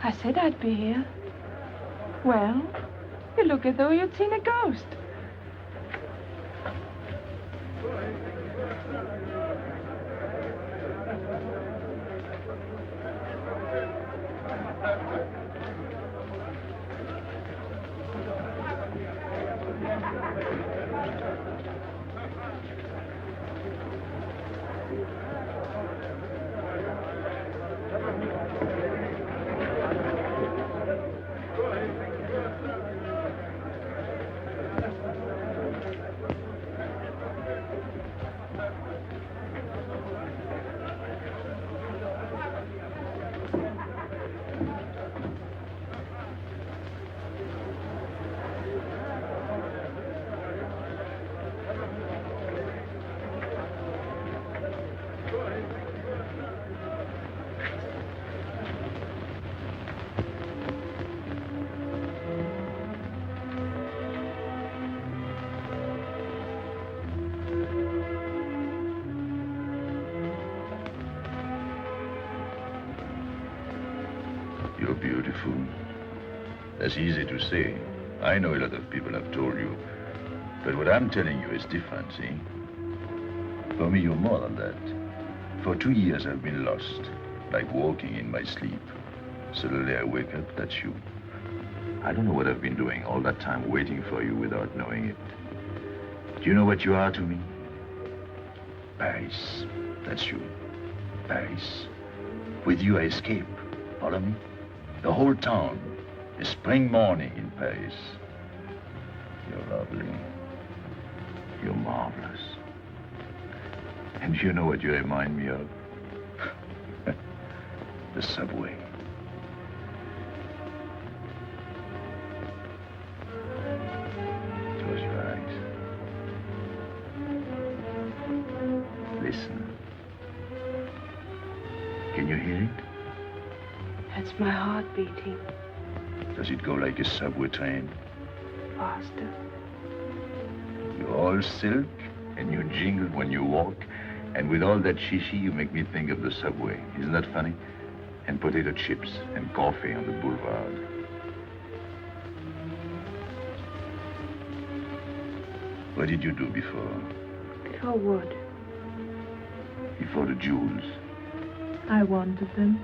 I said I'd be here. Well, you look as though you'd seen a ghost. You're beautiful. That's easy to say. I know a lot of people have told you. But what I'm telling you is different, see? For me, you're more than that. For 2 years, I've been lost, like walking in my sleep. Suddenly, I wake up, that's you. I don't know what I've been doing all that time waiting for you without knowing it. Do you know what you are to me? Paris. That's you. Paris. With you, I escape. Follow me? The whole town. A spring morning in Paris. You're lovely. You're marvelous. And you know what you remind me of? The subway. Close your eyes. Listen. Can you hear it? That's my heart beating. Does it go like a subway train? Faster. You're all silk, and you jingle when you walk, and with all that shishi, you make me think of the subway. Isn't that funny? And potato chips and coffee on the boulevard. What did you do before? Throw wood. before the jewels. I wanted them.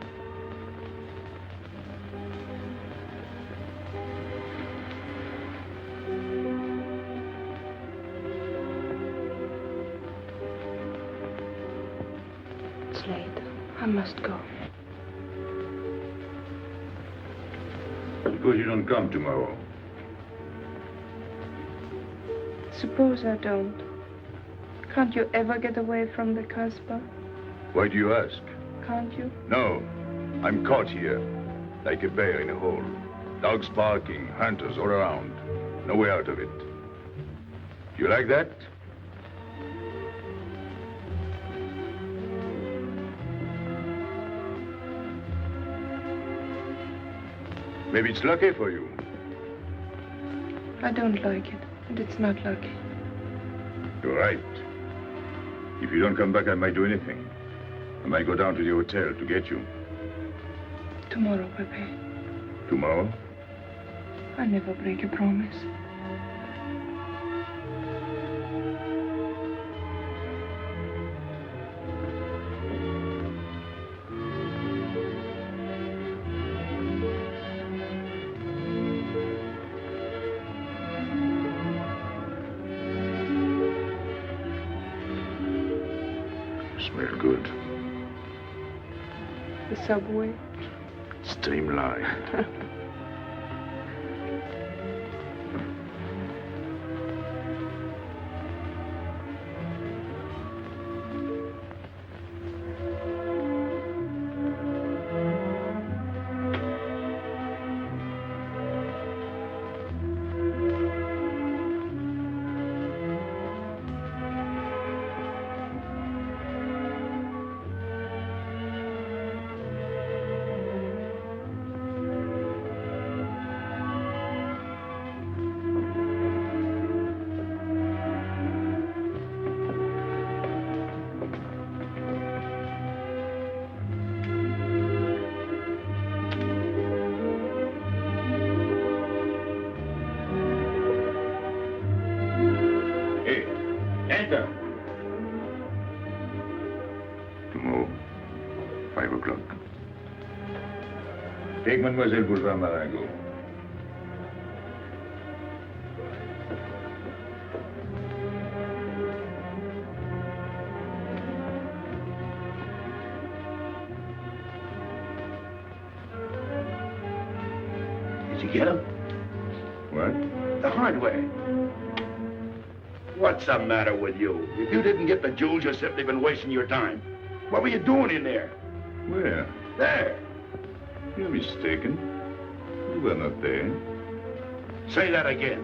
It's late. I must go. Suppose you don't come tomorrow. Suppose I don't. Can't you ever get away from the Casbah? Why do you ask? Can't you? No. I'm caught here, like a bear in a hole. Dogs barking, hunters all around. No way out of it. You like that? Maybe it's lucky for you. I don't like it, and it's not lucky. You're right. If you don't come back, I might do anything. I might go down to the hotel to get you. Tomorrow, Pepe. Tomorrow? I never break a promise. Smell good. The subway. Streamlined. Enter. Tomorrow, 5 o'clock. Take Mademoiselle Boulevard Marengo. Did you get him? What? The hardware. What's the matter with you? If you didn't get the jewels, you've simply been wasting your time. What were you doing in there? Where? There. You're mistaken. You were not there. Say that again.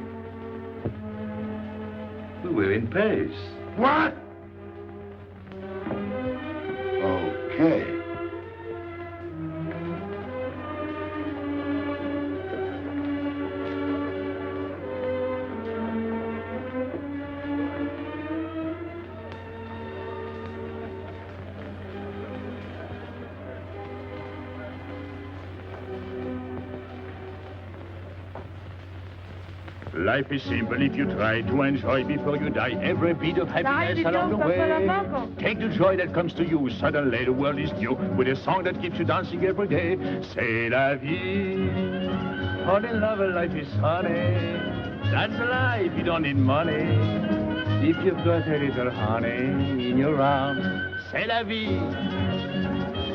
We were in Paris. What? Okay. Life is simple if you try to enjoy before you die every bit of happiness along the way. Take the joy that comes to you. Suddenly the world is new with a song that keeps you dancing every day. C'est la vie. Fall in love, life is honey. That's life, you don't need money. If you've got a little honey in your arms, c'est la vie.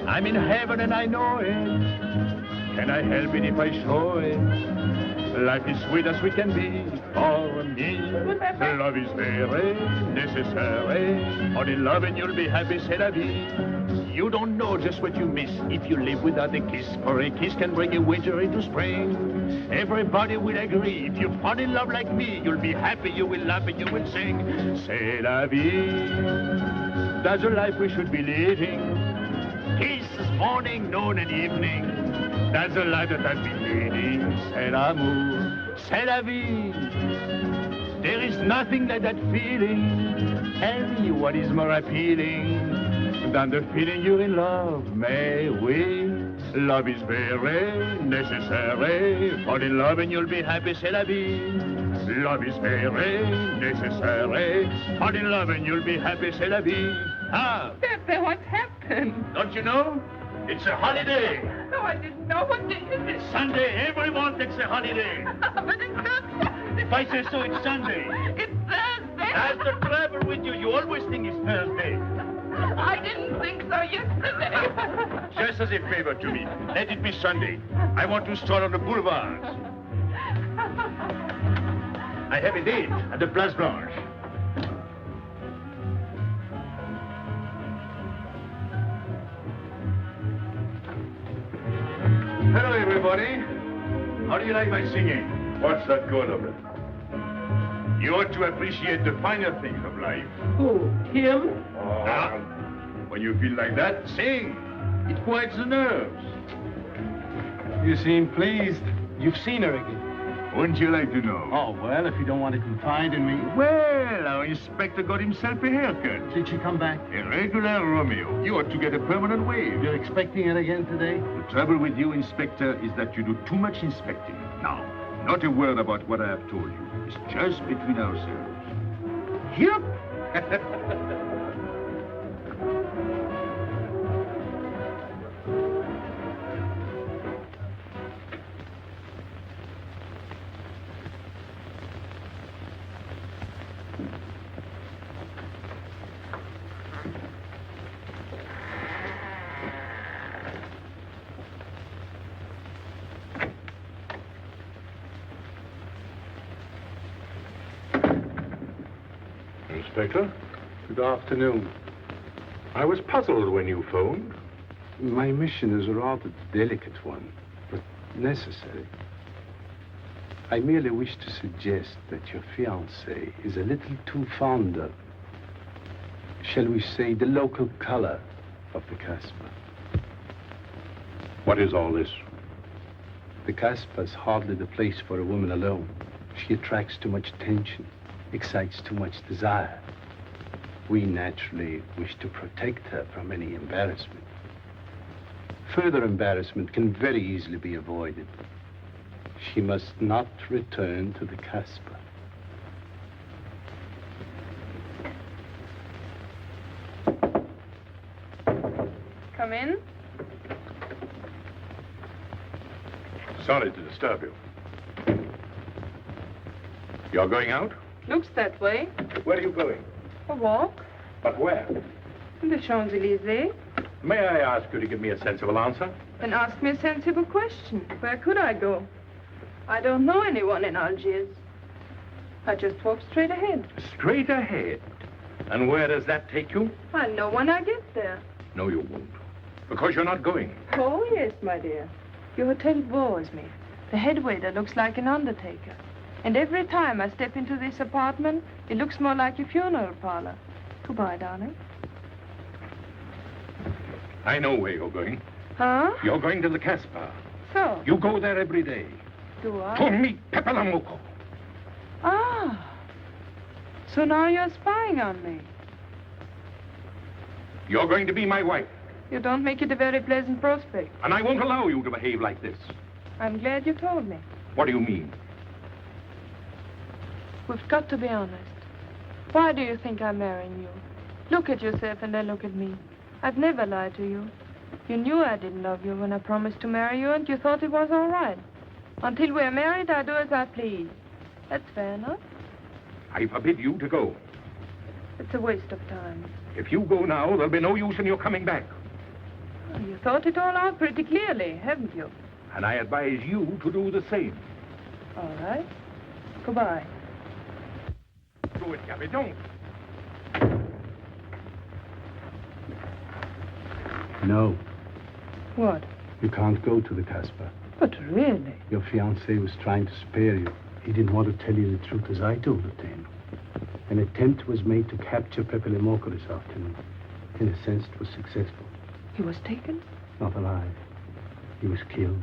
I'm in heaven and I know it. Can I help it if I show it? Life is sweet as we can be for me. Love is very necessary. Fall in love and you'll be happy, c'est la vie. You don't know just what you miss if you live without a kiss. For a kiss can bring a winter into spring. Everybody will agree. If you fall in love like me, you'll be happy, you will laugh and you will sing. C'est la vie. That's the life we should be living. Kisses morning, noon and evening. That's the life that I've been leading. C'est l'amour, c'est la vie. There is nothing like that feeling. Tell me what is more appealing than the feeling you're in love, may we? Love is very necessary. Fall in love and you'll be happy, c'est la vie. Love is very necessary. Fall in love and you'll be happy, c'est la vie. Ah, Pepe, what happened? don't you know? It's a holiday. No, I didn't know. What day is it? Sunday. Everyone takes a holiday. But it's not Sunday. If I say so, it's Sunday. It's Thursday. That's the trouble with you. You always think it's Thursday. I didn't think so yesterday. Just as a favor to me, let it be Sunday. I want to stroll on the boulevards. I have a date at the Place Blanche. Hello, everybody. How do you like my singing? What's that good of it? You ought to appreciate the finer things of life. Who? Him? Now, when you feel like that, sing. It quiets the nerves. You seem pleased. You've seen her again. Wouldn't you like to know? Oh, well, if you don't want to confide in me. Well, our inspector got himself a haircut. Did she come back? A regular Romeo. You ought to get a permanent wave. You're expecting it again today? The trouble with you, Inspector, is that you do too much inspecting. Now, not a word about what I have told you. It's just between ourselves. Yep. Inspector, Good afternoon. I was puzzled when you phoned. My mission is a rather delicate one, but necessary. I merely wish to suggest that your fiancée is a little too fond of, shall we say, the local color of the Casbah. What is all this? The Casbah is hardly the place for a woman alone. She attracts too much attention, excites too much desire. We naturally wish to protect her from any embarrassment. Further embarrassment can very easily be avoided. She must not return to the Casbah. Come in. Sorry to disturb you. You're going out? Looks that way. Where are you going? A walk. But where? In the Champs-Élysées. May I ask you to give me a sensible answer? Then ask me a sensible question. Where could I go? I don't know anyone in Algiers. I just walk straight ahead. Straight ahead. And where does that take you? I'll know when I get there. No, you won't. Because you're not going. Oh, yes, my dear. Your hotel bores me. The head waiter looks like an undertaker. And every time I step into this apartment, it looks more like a funeral parlor. Goodbye, darling. I know where you're going. Huh? You're going to the Casbah. So? You go there every day. Do I? To meet Pepe Lamuco. Ah. So now you're spying on me. You're going to be my wife. You don't make it a very pleasant prospect. And I won't allow you to behave like this. I'm glad you told me. What do you mean? We've got to be honest. Why do you think I'm marrying you? Look at yourself and then look at me. I've never lied to you. You knew I didn't love you when I promised to marry you, and you thought it was all right. Until we're married, I do as I please. That's fair enough. I forbid you to go. It's a waste of time. If you go now, there'll be no use in your coming back. Oh, you thought it all out pretty clearly, haven't you? And I advise you to do the same. All right. Goodbye. Do it, Gabby, don't. No, What? you can't go to the Casbah. But really? Your fiancé was trying to spare you. He didn't want to tell you the truth as I told it to him. An attempt was made to capture Pepe Lamuco this afternoon. In a sense, it was successful. He was taken? Not alive. He was killed.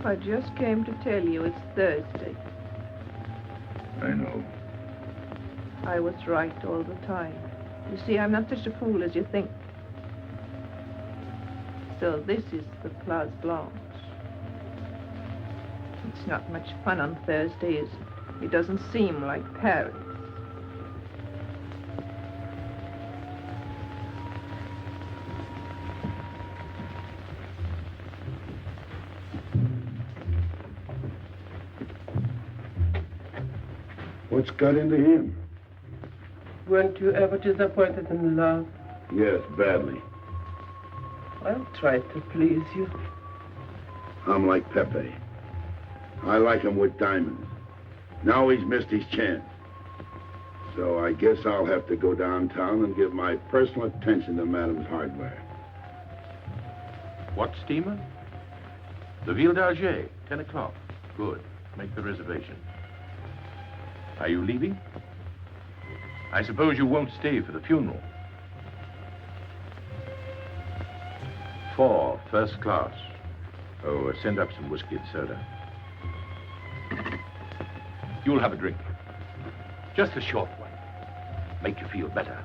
I just came to tell you it's Thursday. I know. I was right all the time. You see, I'm not such a fool as you think. So this is the Place Blanche. It's not much fun on Thursday, is it? It doesn't seem like Paris. What's got into him? Weren't you ever disappointed in love? Yes, badly. I'll try to please you. I'm like Pepe. I like him with diamonds. Now he's missed his chance. So I guess I'll have to go downtown and give my personal attention to Madame's hardware. What steamer? The Ville d'Alger, 10 o'clock. Good. Make the reservation. Are you leaving? I suppose you won't stay for the funeral. 4, first class. Oh, send up some whiskey and soda. You'll have a drink. Just a short one. Make you feel better.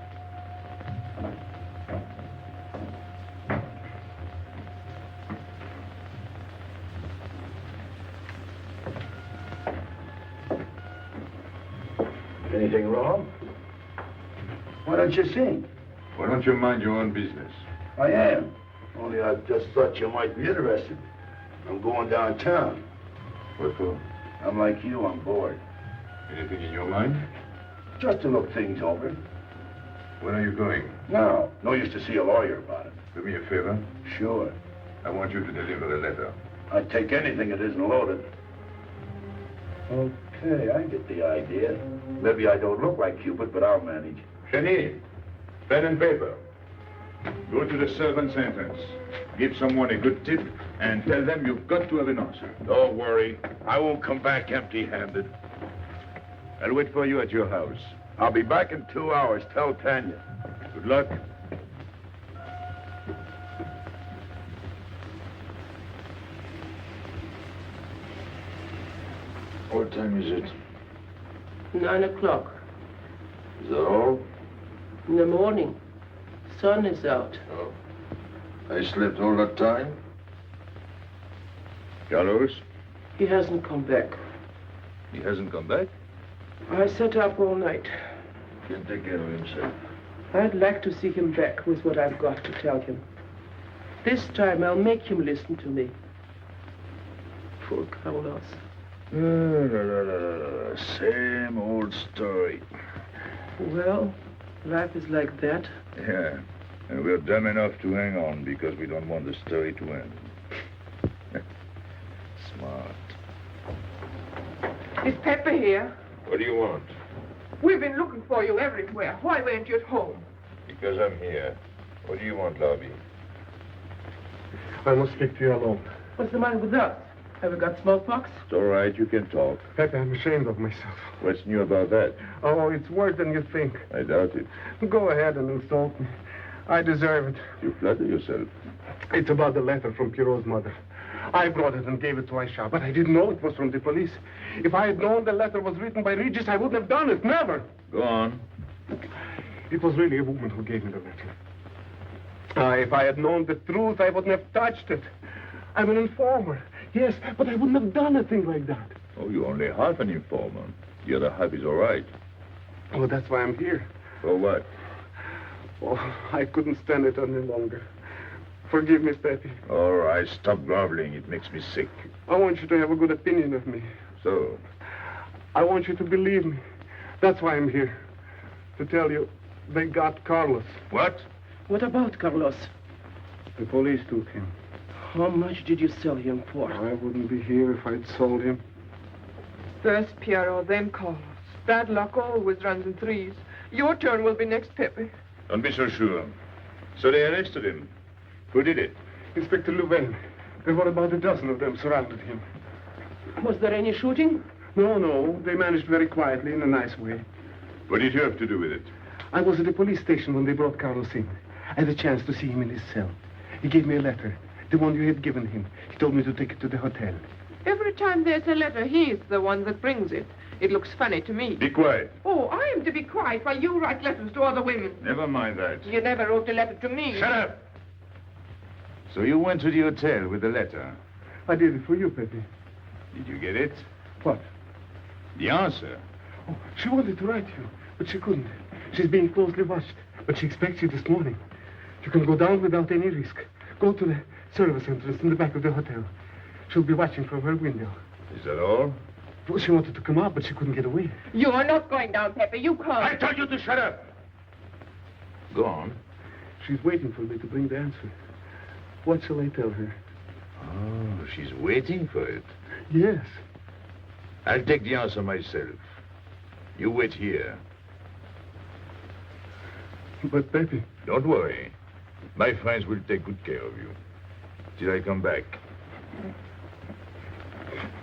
Anything wrong? Why don't you sing? Why don't you mind your own business? I am. Only I just thought you might be interested. I'm going downtown. What for? I'm like you, I'm bored. Anything in your mind? Just to look things over. When are you going? No, no use to see a lawyer about it. Do me a favor. Sure. I want you to deliver a letter. I'd take anything that isn't loaded. Okay, I get the idea. Maybe I don't look like Cupid, but I'll manage. Jenny, pen and paper. Go to the servant's entrance. Give someone a good tip and tell them you've got to have an answer. Don't worry. I won't come back empty-handed. I'll wait for you at your house. I'll be back in 2 hours. Tell Tanya. Good luck. What time is it? 9 o'clock. Is that all? In the morning. Sun is out. Oh. I slept all that time? Carlos? He hasn't come back. He hasn't come back? I sat up all night. Can't take care of himself. I'd like to see him back with what I've got to tell him. This time I'll make him listen to me. Poor Carlos. Same old story. Well, life is like that. Yeah, and we're dumb enough to hang on because we don't want the story to end. Smart. Is Pepe here? What do you want? We've been looking for you everywhere. Why weren't you at home? Because I'm here. What do you want, Lobby? I must speak to you alone. What's the matter with us? Have we got smallpox? It's all right, you can talk. Pepe, I'm ashamed of myself. What's new about that? Oh, it's worse than you think. I doubt it. Go ahead and insult me. I deserve it. You flatter yourself. It's about the letter from Pierrot's mother. I brought it and gave it to Aisha, but I didn't know it was from the police. If I had known the letter was written by Regis, I wouldn't have done it. Never. Go on. It was really a woman who gave me the letter. If I had known the truth, I wouldn't have touched it. I'm an informer. Yes, but I wouldn't have done a thing like that. Oh, you're only half an informer. The other half is all right. Oh, that's why I'm here. For what? Oh, I couldn't stand it any longer. Forgive me, Pepe. All right, stop groveling. It makes me sick. I want you to have a good opinion of me. So? I want you to believe me. That's why I'm here. To tell you, they got Carlos. What? What about Carlos? The police took him. How much did you sell him for? I wouldn't be here if I'd sold him. First Pierrot, then Carlos. Bad luck always runs in threes. Your turn will be next, Pepe. Don't be so sure. So they arrested him. Who did it? Inspector Louvain. There were about a dozen of them surrounded him. Was there any shooting? No. They managed very quietly in a nice way. What did you have to do with it? I was at the police station when they brought Carlos in. I had a chance to see him in his cell. He gave me a letter. The one you had given him. He told me to take it to the hotel. Every time there's a letter, he's the one that brings it. It looks funny to me. Be quiet. Oh, I am to be quiet while you write letters to other women. Never mind that. You never wrote a letter to me. Shut up! So you went to the hotel with the letter. I did it for you, Pepe. Did you get it? What? The answer. Oh, she wanted to write you, but she couldn't. She's being closely watched, but she expects you this morning. You can go down without any risk. Go to the service entrance in the back of the hotel. She'll be watching from her window. Is that all? Well, she wanted to come out, but she couldn't get away. You are not going down, Pepe. You can't. I told you to shut up. Go on. She's waiting for me to bring the answer. What shall I tell her? Oh, she's waiting for it. Yes. I'll take the answer myself. You wait here. But, Pepe... Don't worry. My friends will take good care of you. Till I come back.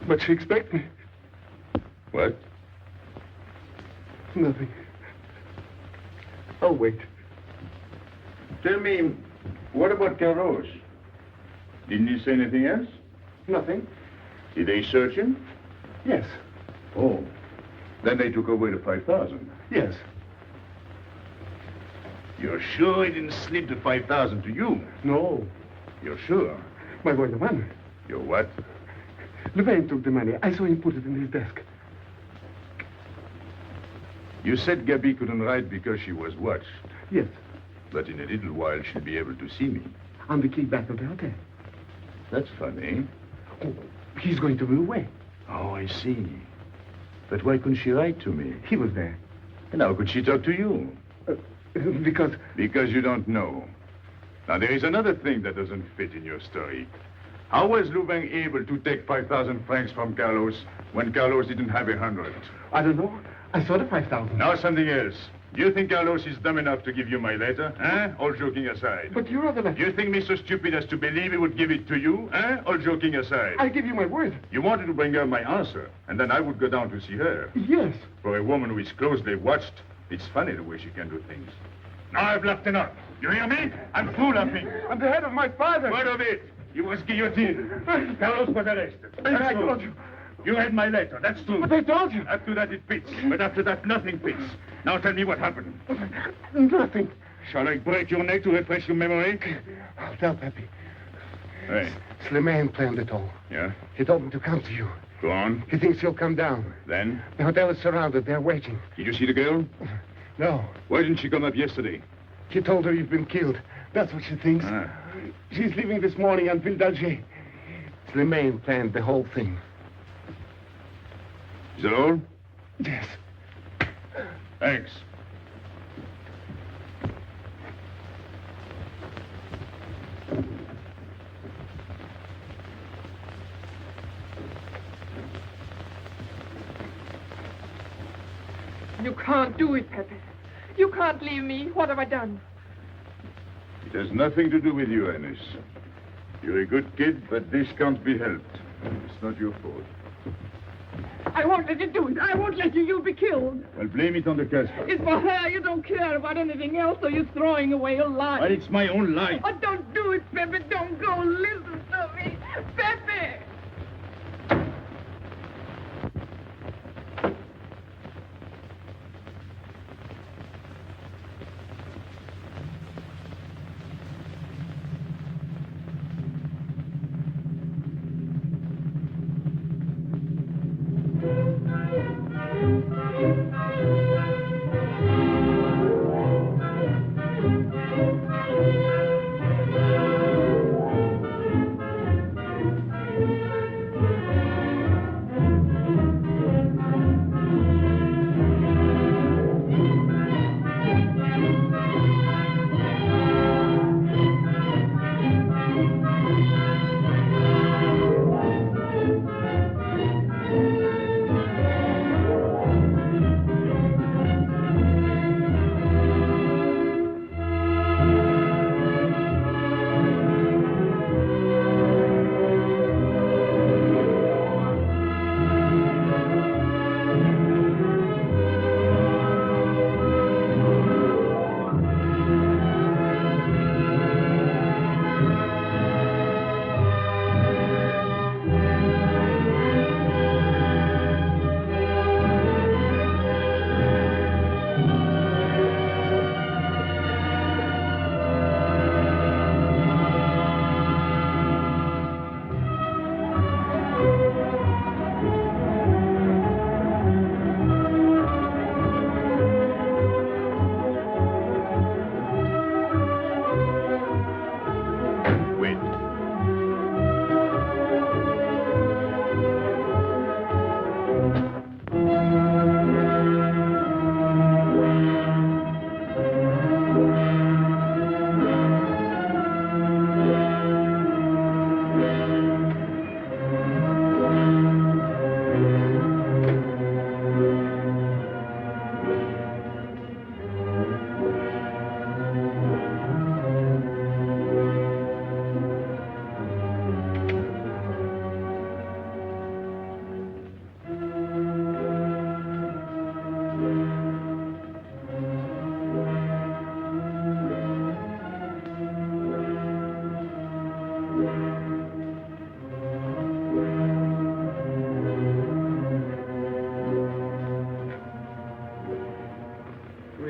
But she expects me. What? Nothing. I'll wait. Tell me, what about Carlos? Didn't he say anything else? Nothing. Did they search him? Yes. Oh. Then they took away the 5,000. Yes. You're sure he didn't slip the 5,000 to you? No. You're sure? My boy, the money. Your what? Louvain took the money. I saw him put it in his desk. You said Gabi couldn't write because she was watched. Yes. But in a little while, she'll be able to see me. On the key back of the hotel. That's funny. Oh, he's going to be away. Oh, I see. But why couldn't she write to me? He was there. And how could she talk to you? Because... Because you don't know. Now, there is another thing that doesn't fit in your story. How was Louvain able to take 5,000 francs from Carlos when Carlos didn't have 100? I don't know. I saw the 5,000. Now something else. Do you think Carlos is dumb enough to give you my letter? All joking aside. But you wrote the letter. You think me so stupid as to believe he would give it to you? All joking aside. I give you my word. You wanted to bring her my answer, and then I would go down to see her. Yes. For a woman who is closely watched, it's funny the way she can do things. Now I've laughed enough. You hear me? I'm through laughing. I'm the head of my father. Word of it. You was guillotined. Carlos was arrested. I told you. You read my letter, that's true. But I told you. After that it fits. But after that nothing fits. Now tell me what happened. Nothing. Shall I break your neck to refresh your memory? I'll tell Pepe. Hey. Slimane planned it all. Yeah? He told me to come to you. Go on. He thinks you'll come down. Then? The hotel is surrounded. They're waiting. Did you see the girl? No. Why didn't she come up yesterday? He told her you've been killed. That's what she thinks. She's leaving this morning on Ville d'Alger. Slimane planned the whole thing. Is that all? Yes. Thanks. You can't do it, Pepe. You can't leave me. What have I done? It has nothing to do with you, Ines. You're a good kid, but this can't be helped. It's not your fault. I won't let you do it. I won't let you. You'll be killed. Well, blame it on the Casbah. It's for her. You don't care about anything else, so you're throwing away your life. But it's my own life. Oh, don't do it, Pepe. Don't go. Listen to me. Pepe!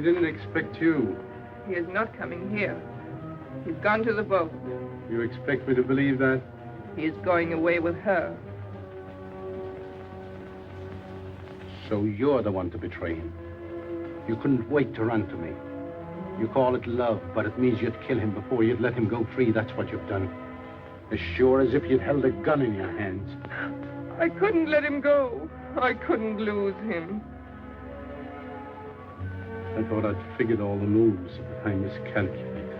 We didn't expect you. He is not coming here. He's gone to the boat. You expect me to believe that? He is going away with her. So you're the one to betray him. You couldn't wait to run to me. You call it love, but it means you'd kill him before you'd let him go free. That's what you've done. As sure as if you'd held a gun in your hands. I couldn't let him go. I couldn't lose him. I thought I'd figured all the moves, but I miscalculated.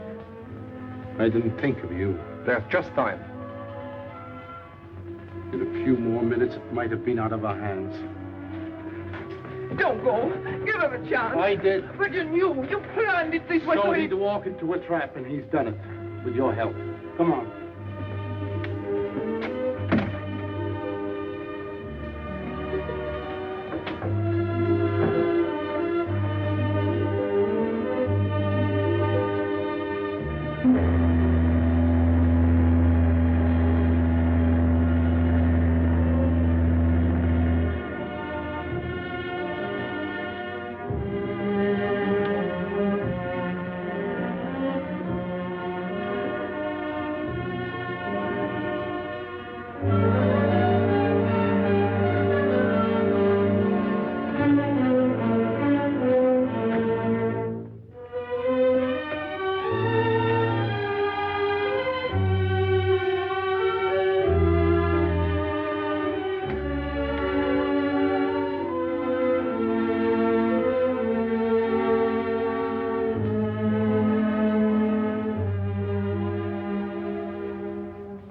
I didn't think of you. There's just time. In a few more minutes, it might have been out of our hands. Don't go. Give him a chance. I did. But you knew. You planned it this way. So he'd walk into a trap, and he's done it. With your help. Come on.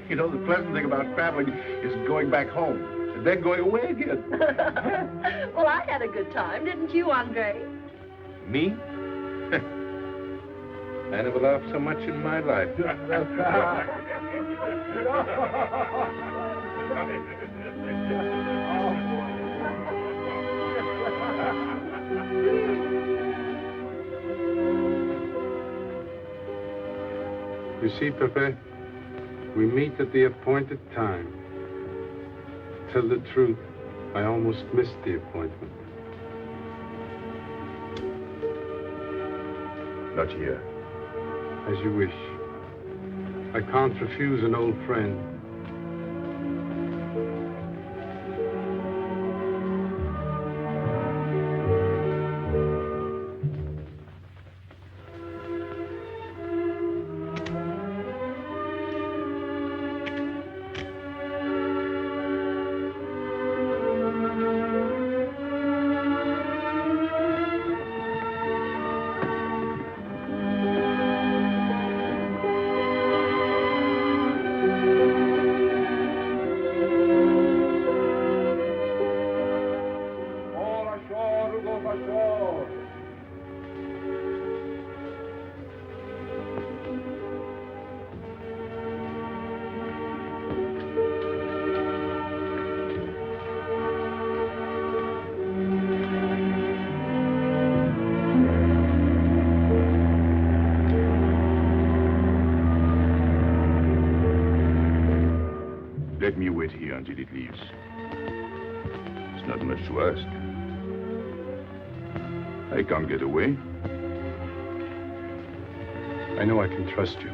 You know, the pleasant thing about traveling is going back home and then going away again. Well, I had a good time, didn't you, Andre? Me? I never laughed so much in my life. You see, Pepe, we meet at the appointed time. To tell the truth, I almost missed the appointment. Not here. As you wish. I can't refuse an old friend. Let me wait here until it leaves. It's not much to ask. I can't get away. I know I can trust you.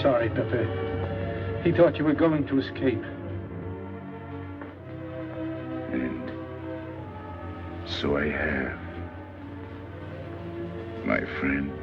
sorry, Pepe. He thought you were going to escape. And so I have, my friend.